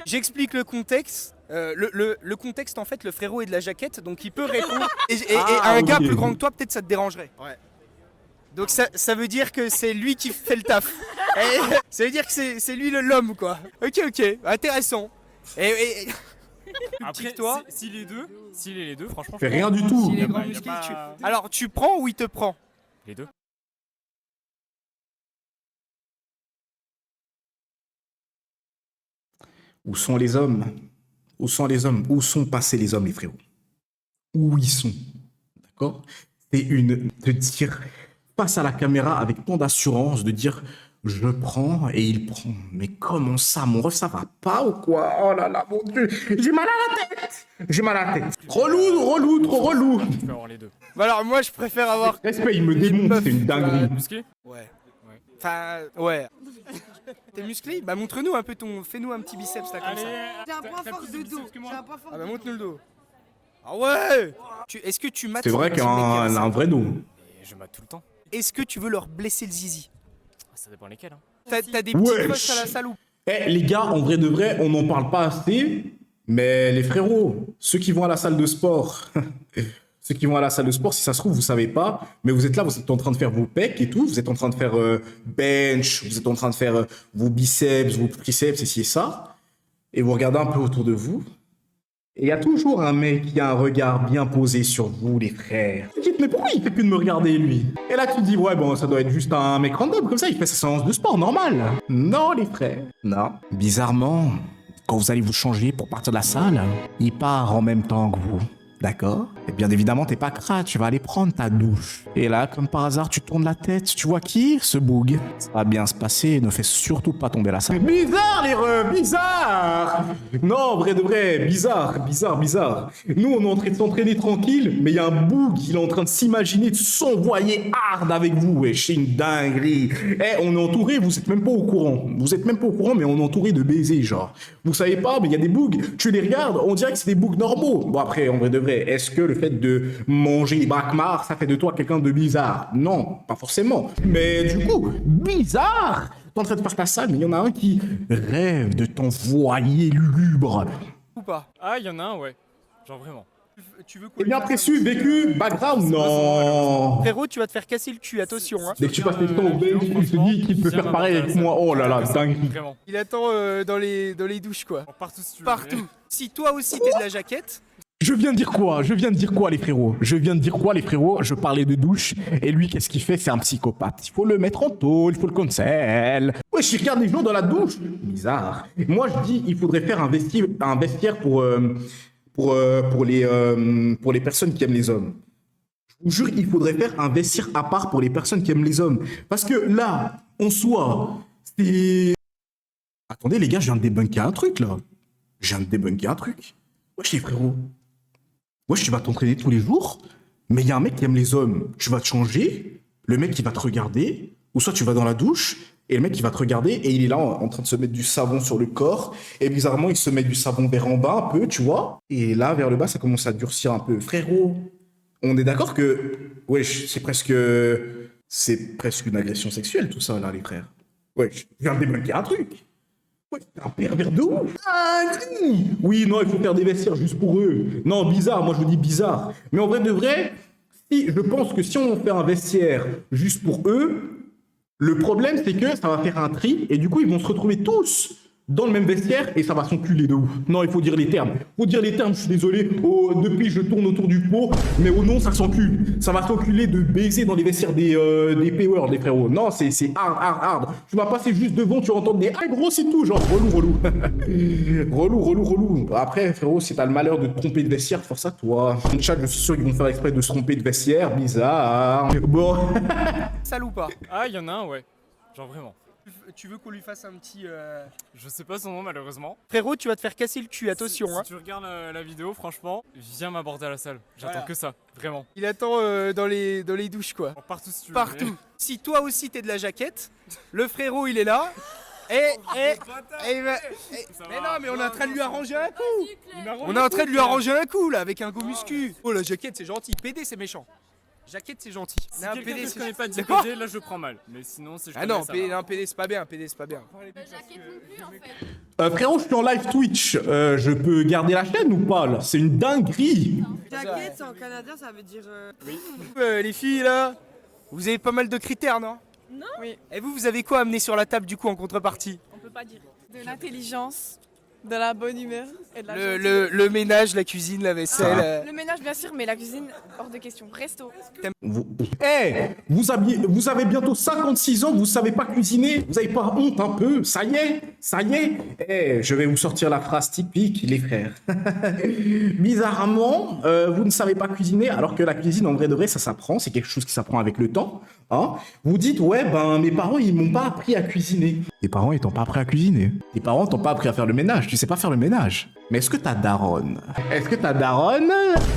J'explique le contexte. Le contexte, en fait, le frérot est de la jaquette, donc il peut répondre. Et Ah, un gars ok. plus grand que toi, peut-être ça te dérangerait. Ouais. Donc ça veut dire que c'est lui qui fait le taf. Et ça veut dire que c'est lui l'homme, quoi. Ok, intéressant. Et Après, que toi. s'il est les deux, franchement. Fais rien du tout. s'il est y a grand pas- y a musclé, pas- alors tu prends ou il te prend? Les deux. Où sont les hommes? Où sont les hommes? Où sont passés les hommes, les frérots? Où ils sont? D'accord? De dire face à la caméra avec tant d'assurance, de dire je prends et il prend. Mais comment ça, mon ref, ça va pas ou quoi? Oh là là, mon Dieu, j'ai mal à la tête! J'ai mal à la tête. Relou, trop relou. Tu peux avoir les deux. Bah alors moi je préfère avoir... Respect, il me démonte, c'est une dinguerie. Musclé? Ouais. Enfin, ouais. T'es musclé? Bah montre-nous un peu ton... Fais-nous un petit biceps là comme ça. J'ai un point fort de dos. J'ai un point fort Ah de bah dos. montre-nous le dos. Ah ouais! Est-ce que tu mates C'est vrai sur qu'un les mecs, un vrai dos. Et je mate tout le temps. Est-ce que tu veux leur blesser le zizi? Ça dépend lesquels. Hein. T'as des petits Wesh. crushs à la salle ou... Eh, les gars, en vrai de vrai, on n'en parle pas assez, mais les frérots, ceux qui vont à la salle de sport, ceux qui vont à la salle de sport, si ça se trouve, vous savez pas, mais vous êtes là, vous êtes en train de faire vos pecs et tout, vous êtes en train de faire bench, vous êtes en train de faire vos biceps, vos triceps, et ci et ça, et vous regardez un peu autour de vous, et il y a toujours un mec qui a un regard bien posé sur vous, les frères. Vous dites, mais pourquoi il fait que de me regarder, lui? Et là, tu te dis, ouais, bon, ça doit être juste un mec random, comme ça, il fait sa séance de sport, normal. Non, les frères, non. Bizarrement, quand vous allez vous changer pour partir de la salle, il part en même temps que vous. D'accord? Et bien évidemment, t'es pas crade, tu vas aller prendre ta douche. Et là, comme par hasard, tu tournes la tête, tu vois qui? Ce boug. Ça va bien se passer, ne fais surtout pas tomber la salle. Bizarre, les refs, bizarre! Non, vrai de vrai, bizarre. Nous, on est en train de s'entraîner tranquille, mais il y a un boug, il est en train de s'imaginer de s'envoyer hard avec vous, wesh, c'est une dinguerie. Eh, on est entouré, vous êtes même pas au courant. Vous êtes même pas au courant, mais on est entouré de baisers, genre. Vous savez pas, mais il y a des bougs, tu les regardes, on dirait que c'est des bougs normaux. Bon, après, en vrai de vrai, est-ce que le fait de manger des braquemars, ça fait de toi quelqu'un de bizarre? Non, pas forcément. Mais du coup, bizarre! T'es en train de faire ta salle, mais il y en a un qui rêve de t'envoyer lugubre. Ou pas? Ah, il y en a un, ouais. Genre vraiment. Tu veux Bien préçu, vécu, background, non. Frérot, tu vas te faire casser le cul, attention hein. Dès que tu passes les temps au bench, tu te dis qu'il peut faire pareil avec moi. Oh là là, dingue. Vraiment. Il attend dans les douches quoi. Partout si tu veux. Partout. Si toi aussi t'es de la jaquette, Je viens de dire quoi, les frérots? Je parlais de douche, et lui, qu'est-ce qu'il fait? C'est un psychopathe. Il faut le mettre en tôle, il faut le cancel. Ouais, je regarde les gens dans la douche. Bizarre. Moi, je dis, il faudrait faire un vestiaire pour les personnes qui aiment les hommes. Je vous jure, il faudrait faire un vestiaire à part pour les personnes qui aiment les hommes. Parce que là, en soi, c'est... Attendez, les gars, je viens de débunker un truc, là. Wesh, les frérots. Wesh, tu vas t'entraîner tous les jours, mais il y a un mec qui aime les hommes. Tu vas te changer, le mec qui va te regarder, ou soit tu vas dans la douche, et le mec qui va te regarder, et il est là en train de se mettre du savon sur le corps, et bizarrement, il se met du savon vers en bas un peu, tu vois, et là, vers le bas, ça commence à durcir un peu. Frérot, on est d'accord que, wesh, c'est presque une agression sexuelle, tout ça, là, les frères. Wesh, je viens de débunker un truc. Ouais, c'est un pervers de ouf. Oui, non, il faut faire des vestiaires juste pour eux. Non, bizarre, moi je vous dis bizarre. Mais en vrai de vrai, je pense que si on fait un vestiaire juste pour eux, le problème c'est que ça va faire un tri et du coup ils vont se retrouver tous dans le même vestiaire et ça va s'enculer de ouf. Non, il faut dire les termes. Je suis désolé. Oh, depuis je tourne autour du pot, mais au nom ça s'encule. Ça va s'enculer de baiser dans les vestiaires des P-World, les frérots. Non, c'est hard. Tu vas passer juste devant, tu vas entendre des ah gros c'est tout, genre relou. relou. Après, frérot, si t'as le malheur de te tromper de vestiaire, force à toi. Dans le chat, je suis sûr qu'ils vont faire exprès de se tromper de vestiaire, bizarre. Bon. sale ou pas? Ah, il y en a un, ouais. Genre vraiment. Tu veux qu'on lui fasse un petit... Je sais pas son nom malheureusement. Frérot, tu vas te faire casser le cul, attention hein. Si tu regardes la vidéo, franchement, viens m'aborder à la salle. J'attends Voilà. que ça, vraiment. Il attend dans les douches quoi. Partout si tu veux. Partout. Si toi aussi t'es de la jaquette, le frérot il est là. Mais non, mais on est en train de lui arranger un coup. On est en train de lui arranger un coup là avec un go muscu. Oh la jaquette c'est gentil, PD c'est méchant. Jaquette c'est gentil. Si Mais un quelqu'un que je c'est- connais pas dit C'est quoi PD, là je prends mal. Mais sinon, si je Ah connais, non, ça PD, va. non, PD c'est pas bien, PD c'est pas bien. La jaquette non plus, en fait. Frérot, je suis en live Twitch. Je peux garder la chaîne ou pas là? C'est une dinguerie. Jaquette, en canadien, ça veut dire. Les filles là, vous avez pas mal de critères non? Non. Oui. Et vous avez quoi à amener sur la table du coup en contrepartie? On peut pas dire. De l'intelligence. De la bonne humeur et de la Le ménage, la cuisine, la vaisselle. Le ménage, bien sûr, mais la cuisine, hors de question. Resto. Vous avez bientôt 56 ans, vous savez pas cuisiner, vous avez pas honte un peu, ça y est. Je vais vous sortir la phrase typique, les frères. Bizarrement, vous ne savez pas cuisiner, alors que la cuisine, en vrai de vrai, ça s'apprend, c'est quelque chose qui s'apprend avec le temps. Hein. Vous dites, ouais, ben, mes parents, ils m'ont pas appris à cuisiner. Tes parents, ils t'ont pas appris à cuisiner. Tes parents t'ont pas appris à faire le ménage, tu sais pas faire le ménage. Mais est-ce que ta daronne,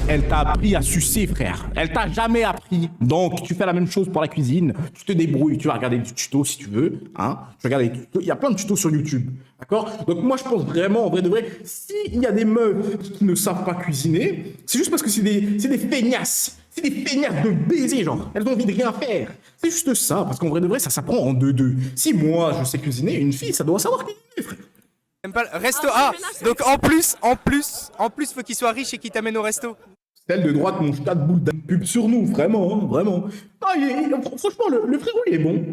elle t'a appris à sucer, frère? Elle t'a jamais appris. Donc, tu fais la même chose pour la cuisine, tu te débrouilles, tu vas regarder des tutos si tu veux, hein. Tu regardes des tutos, il y a plein de tutos sur YouTube, d'accord? Donc moi, je pense vraiment, en vrai de vrai, s'il y a des meufs qui ne savent pas cuisiner, c'est juste parce que c'est des feignasses. C'est des feignasses de baiser, genre. Elles ont envie de rien faire. C'est juste ça, parce qu'en vrai de vrai, ça s'apprend en 2-2. Si moi, je sais cuisiner, une fille, ça doit savoir cuisiner, frère. T'aimes pas le resto? Ah, donc en plus, faut qu'il soit riche et qu'il t'amène au resto. Celle de droite, mon chat de boule d'un pub sur nous, vraiment, hein, vraiment. Ah, franchement, le frérot, il est bon.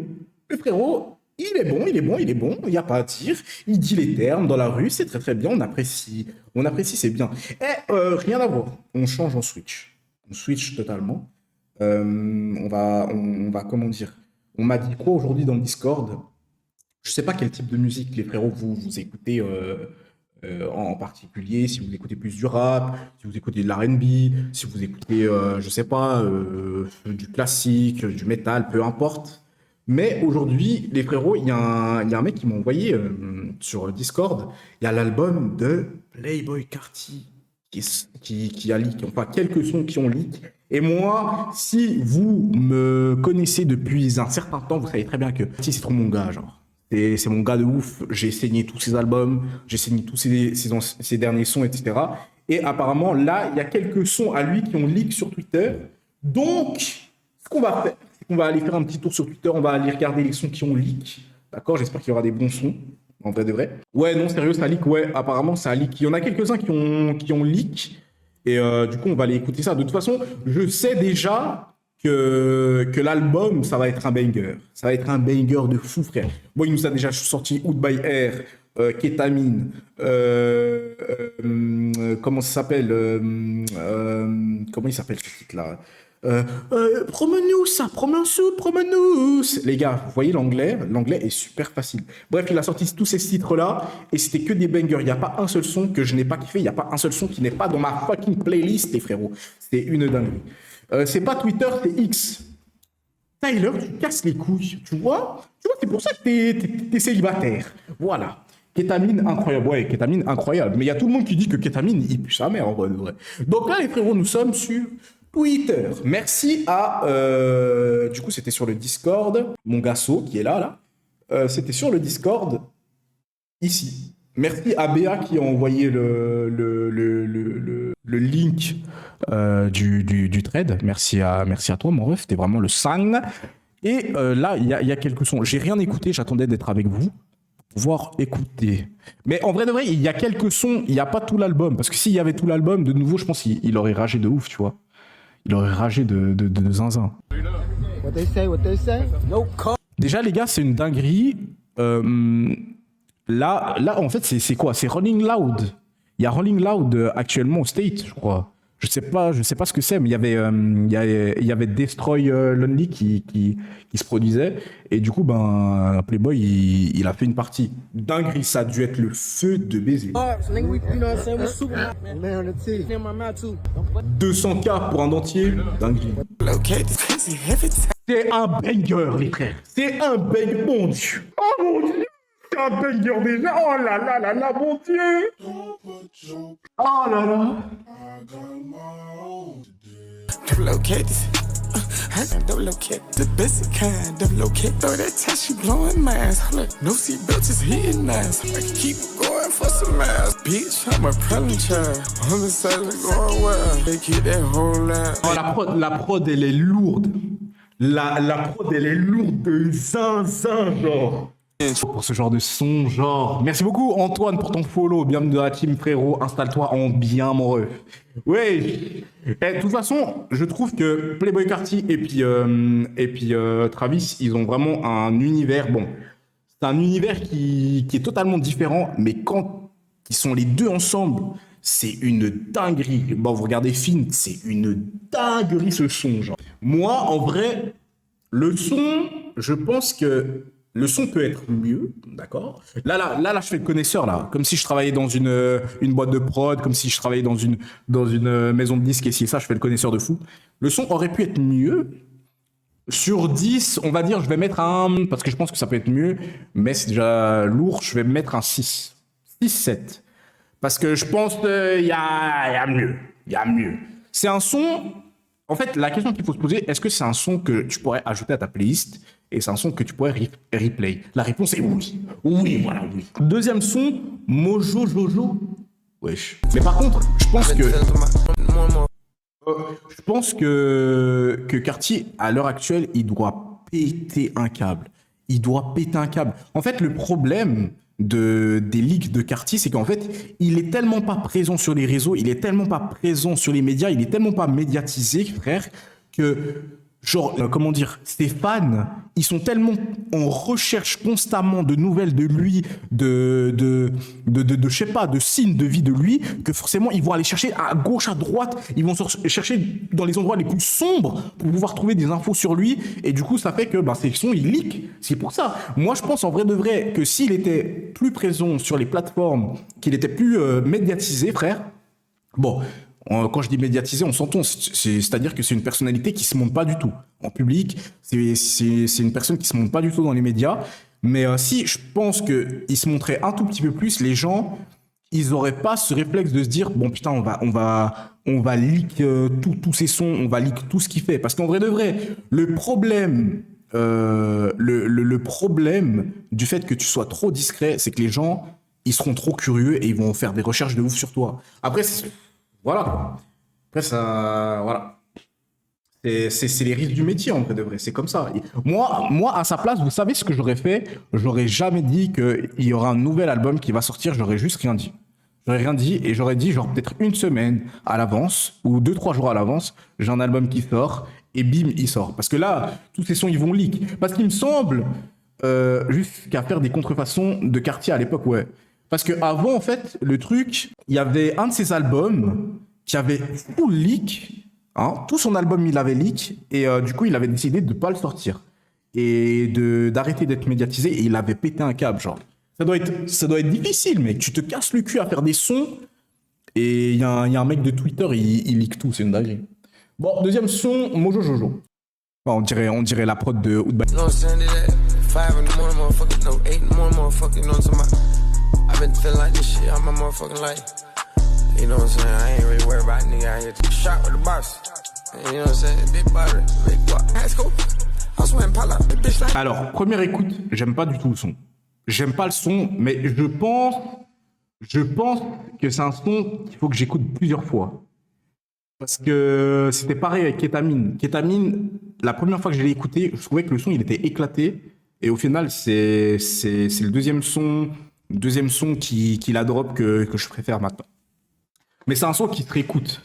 Le frérot, il est bon, il n'y a pas à dire. Il dit les termes dans la rue, c'est très très bien, on apprécie, c'est bien. Rien à voir, on change en switch. On switch totalement. On va, comment dire, on m'a dit quoi aujourd'hui dans le Discord? Je sais pas quel type de musique, les frérots, vous écoutez en particulier, si vous écoutez plus du rap, si vous écoutez de l'R&B, si vous écoutez, je sais pas, du classique, du métal, peu importe. Mais aujourd'hui, les frérots, il y a un mec qui m'a envoyé sur Discord, il y a l'album de Playboi Carti qui a leak, enfin quelques sons qui ont leak. Et moi, si vous me connaissez depuis un certain temps, vous savez très bien que c'est trop mon gars, genre. C'est mon gars de ouf, j'ai saigné tous ses albums, j'ai saigné tous ses derniers sons, etc. Et apparemment, là, il y a quelques sons à lui qui ont leak sur Twitter. Donc, ce qu'on va faire, c'est qu'on va aller faire un petit tour sur Twitter, on va aller regarder les sons qui ont leak. D'accord? J'espère qu'il y aura des bons sons, en vrai de vrai. Ouais, non, sérieux, ça leak, ouais, apparemment, ça leak. Il y en a quelques-uns qui ont leak. Et du coup, on va aller écouter ça. De toute façon, je sais déjà que l'album, ça va être un banger. Ça va être un banger de fou, frère. Bon, il nous a déjà sorti Out by Air, Kétamine, comment ça s'appelle comment il s'appelle ce titre-là? Promène-nous. Les gars, vous voyez l'anglais est super facile. Bref, il a sorti tous ces titres-là et c'était que des bangers. Il n'y a pas un seul son que je n'ai pas kiffé. Il n'y a pas un seul son qui n'est pas dans ma fucking playlist, les frérots. C'est une dinguerie. C'est pas Twitter, c'est X. Tyler, tu casses les couilles, tu vois, c'est pour ça que t'es célibataire. Voilà. Kétamine, incroyable. Ouais, Kétamine, incroyable. Mais il y a tout le monde qui dit que Kétamine, il pue sa mère, en vrai. Donc là, les frérots, nous sommes sur Twitter. Merci à... du coup, c'était sur le Discord. Mon gasso, qui est là. C'était sur le Discord, ici. Merci à Béa qui a envoyé le link du trade. Merci à toi, mon ref. T'es vraiment le sang. Et là, il y a quelques sons. J'ai rien écouté, j'attendais d'être avec vous. Pouvoir écouter. Mais en vrai de vrai, il y a quelques sons, il n'y a pas tout l'album. Parce que s'il y avait tout l'album, de nouveau, je pense qu'il aurait ragé de ouf, tu vois. Il aurait ragé de zinzin. Déjà, les gars, c'est une dinguerie. Là, en fait, c'est quoi? C'est Rolling Loud. Il y a Rolling Loud actuellement au State, je crois. Je sais pas ce que c'est, mais il y avait Destroy Lonely qui se produisait. Et du coup, Playboy, il a fait une partie. Dinguerie, ça a dû être le feu de baiser. 200K pour un dentier. Dinguerie. C'est un banger, les frères. C'est un banger, mon Dieu. Oh mon Dieu. C'est un banger déjà. Oh là là là là, mon Dieu. Oh là là. The best kind of locate. Throw that test, she blowing minds. No seatbelt, just hitting ass. I can keep going for some ass. Bitch, I'm a pregnant child. On the side of going well. They keep that whole line. Oh, la prod, elle est lourde. La prod, elle est lourde de zinzin, genre. Pour ce genre de son, genre. Merci beaucoup, Antoine, pour ton follow. Bienvenue dans la team, frérot. Installe-toi en bien, mon ref. Oui. De toute façon, je trouve que Playboi Carti et puis Travis, ils ont vraiment un univers. Bon, c'est un univers qui est totalement différent, mais quand qui sont les deux ensemble, c'est une dinguerie. Bon, vous regardez Finn, c'est une dinguerie ce son, genre. Moi, en vrai, le son, je pense que le son peut être mieux, d'accord? Là, je fais le connaisseur, là. Comme si je travaillais dans une boîte de prod, comme si je travaillais dans une maison de disques et si ça, je fais le connaisseur de fou. Le son aurait pu être mieux. Sur 10, on va dire, je vais mettre un... Parce que je pense que ça peut être mieux, mais c'est déjà lourd, je vais mettre un 6. 6-7. Parce que je pense qu'il y a mieux. Il y a mieux. C'est un son... En fait, la question qu'il faut se poser, est-ce que c'est un son que tu pourrais ajouter à ta playlist et c'est un son que tu pourrais replay? La réponse est oui. Oui, voilà, oui. Deuxième son, Mojo Jojo. Wesh. Mais par contre, je pense que Cartier, à l'heure actuelle, il doit péter un câble. Il doit péter un câble. En fait, le problème des leaks de Cartier, c'est qu'en fait, il est tellement pas présent sur les réseaux, il est tellement pas présent sur les médias, il est tellement pas médiatisé, frère, que, genre, comment dire, ses fans, ils sont tellement en recherche constamment de nouvelles de lui, je sais pas, de signes de vie de lui, que forcément, ils vont aller chercher à gauche, à droite, ils vont chercher dans les endroits les plus sombres pour pouvoir trouver des infos sur lui, et du coup, ça fait que, ces sons, ils leak. C'est pour ça. Moi, je pense en vrai de vrai que s'il était plus présent sur les plateformes, qu'il était plus médiatisé, frère, bon... Quand je dis médiatisé, on s'entend. C'est-à-dire que c'est une personnalité qui se montre pas du tout en public. C'est une personne qui se montre pas du tout dans les médias. Mais si je pense qu'il se montrait un tout petit peu plus, les gens, ils auraient pas ce réflexe de se dire bon putain, on va leak tous ces sons, on va leak tout ce qu'il fait. Parce qu'en vrai de vrai, le problème du fait que tu sois trop discret, c'est que les gens, ils seront trop curieux et ils vont faire des recherches de ouf sur toi. Après, voilà. Après, ça... Voilà. C'est les risques du métier, en vrai de vrai. C'est comme ça. Moi, à sa place, vous savez ce que j'aurais fait? J'aurais jamais dit qu'il y aura un nouvel album qui va sortir. J'aurais juste rien dit. J'aurais rien dit et j'aurais dit, genre, peut-être une semaine à l'avance ou 2-3 jours à l'avance, j'ai un album qui sort et bim, il sort. Parce que là, tous ces sons, ils vont leak. Parce qu'il me semble, jusqu'à faire des contrefaçons de Cartier à l'époque, ouais. Parce qu'avant, en fait, le truc, il y avait un de ses albums qui avait full leak. Hein, tout son album, il avait leak. Et du coup, il avait décidé de ne pas le sortir. Et d'arrêter d'être médiatisé. Et il avait pété un câble, genre. Ça doit être difficile, mec. Tu te casses le cul à faire des sons. Et il y a un mec de Twitter, il leak tout. C'est une dinguerie. Bon, deuxième son, Mojo Jojo. Bon, on dirait la prod de Hoodbag. I've been feeling like this shit, I'm a motherfucking life. You know what I'm saying? I ain't really worried about nigga out here. Shot with the boss. You know what I'm saying? Big butter, big butt. That's cool. I swear and pala, the bitch like... Alors, première écoute, j'aime pas du tout le son. J'aime pas le son, mais je pense que c'est un son qu'il faut que j'écoute plusieurs fois. Parce que c'était pareil avec Ketamine. Ketamine, la première fois que je l'ai écouté, je trouvais que le son, il était éclaté. Et au final, c'est le deuxième son qu'il a drop que je préfère maintenant. Mais c'est un son qui se réécoute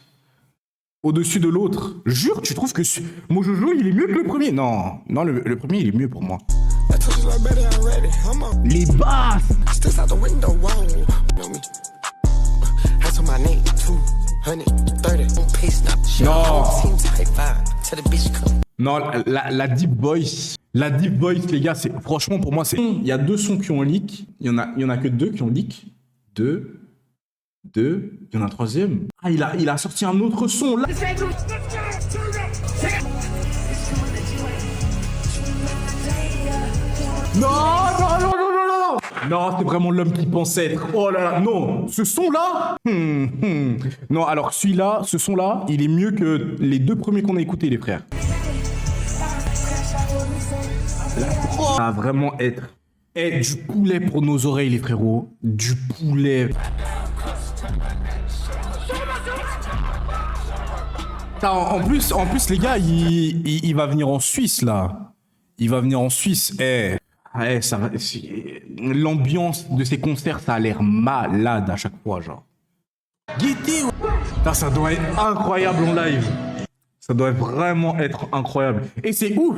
au-dessus de l'autre. Jure, tu trouves que Mojojo, il est mieux que le premier? Non, le premier, il est mieux pour moi. Les basses! Non, la deep voice. La deep voice, les gars, c'est franchement pour moi, c'est. Il y a deux sons qui ont leak. Il y en a que deux qui ont leak. Deux. Il y en a un troisième. Ah, il a sorti un autre son là. Non, c'est vraiment l'homme qui pensait être. Oh là là, non, ce son-là. Non, alors celui-là, ce son-là, il est mieux que les deux premiers qu'on a écoutés, les frères. Ça va vraiment être du poulet pour nos oreilles, les frérots. Du poulet. En plus, les gars, il va venir en Suisse, là. Il va venir en Suisse. Ça va. L'ambiance de ces concerts, ça a l'air malade à chaque fois, genre. Guettez, ça doit être incroyable en live. Ça doit vraiment être incroyable. Et c'est ouf.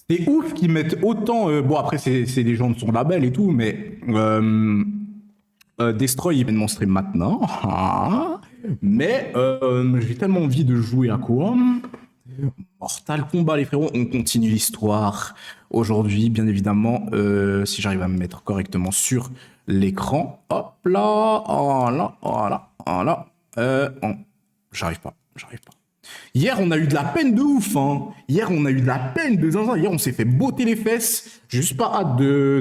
C'est ouf qu'ils mettent autant... bon, après, c'est les gens de son label et tout, mais... Destroy il va mon stream maintenant. Mais j'ai tellement envie de jouer à quoi? Mortal Kombat, les frérots. On continue l'histoire aujourd'hui, bien évidemment. Si j'arrive à me mettre correctement sur l'écran. Hop là, voilà, voilà, voilà. J'arrive pas. Hier, on a eu de la peine de ouf, hein. Hier, on a eu de la peine de zinzin. Hier, on s'est fait botter les fesses. J'ai juste pas hâte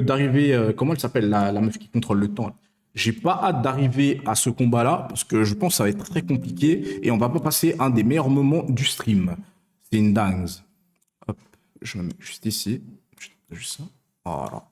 d'arriver... comment elle s'appelle, la meuf qui contrôle le temps là. J'ai pas hâte d'arriver à ce combat-là, parce que je pense que ça va être très compliqué, et on va pas passer un des meilleurs moments du stream. C'est une dingue. Hop, je me mets juste ici. Juste ça. Voilà.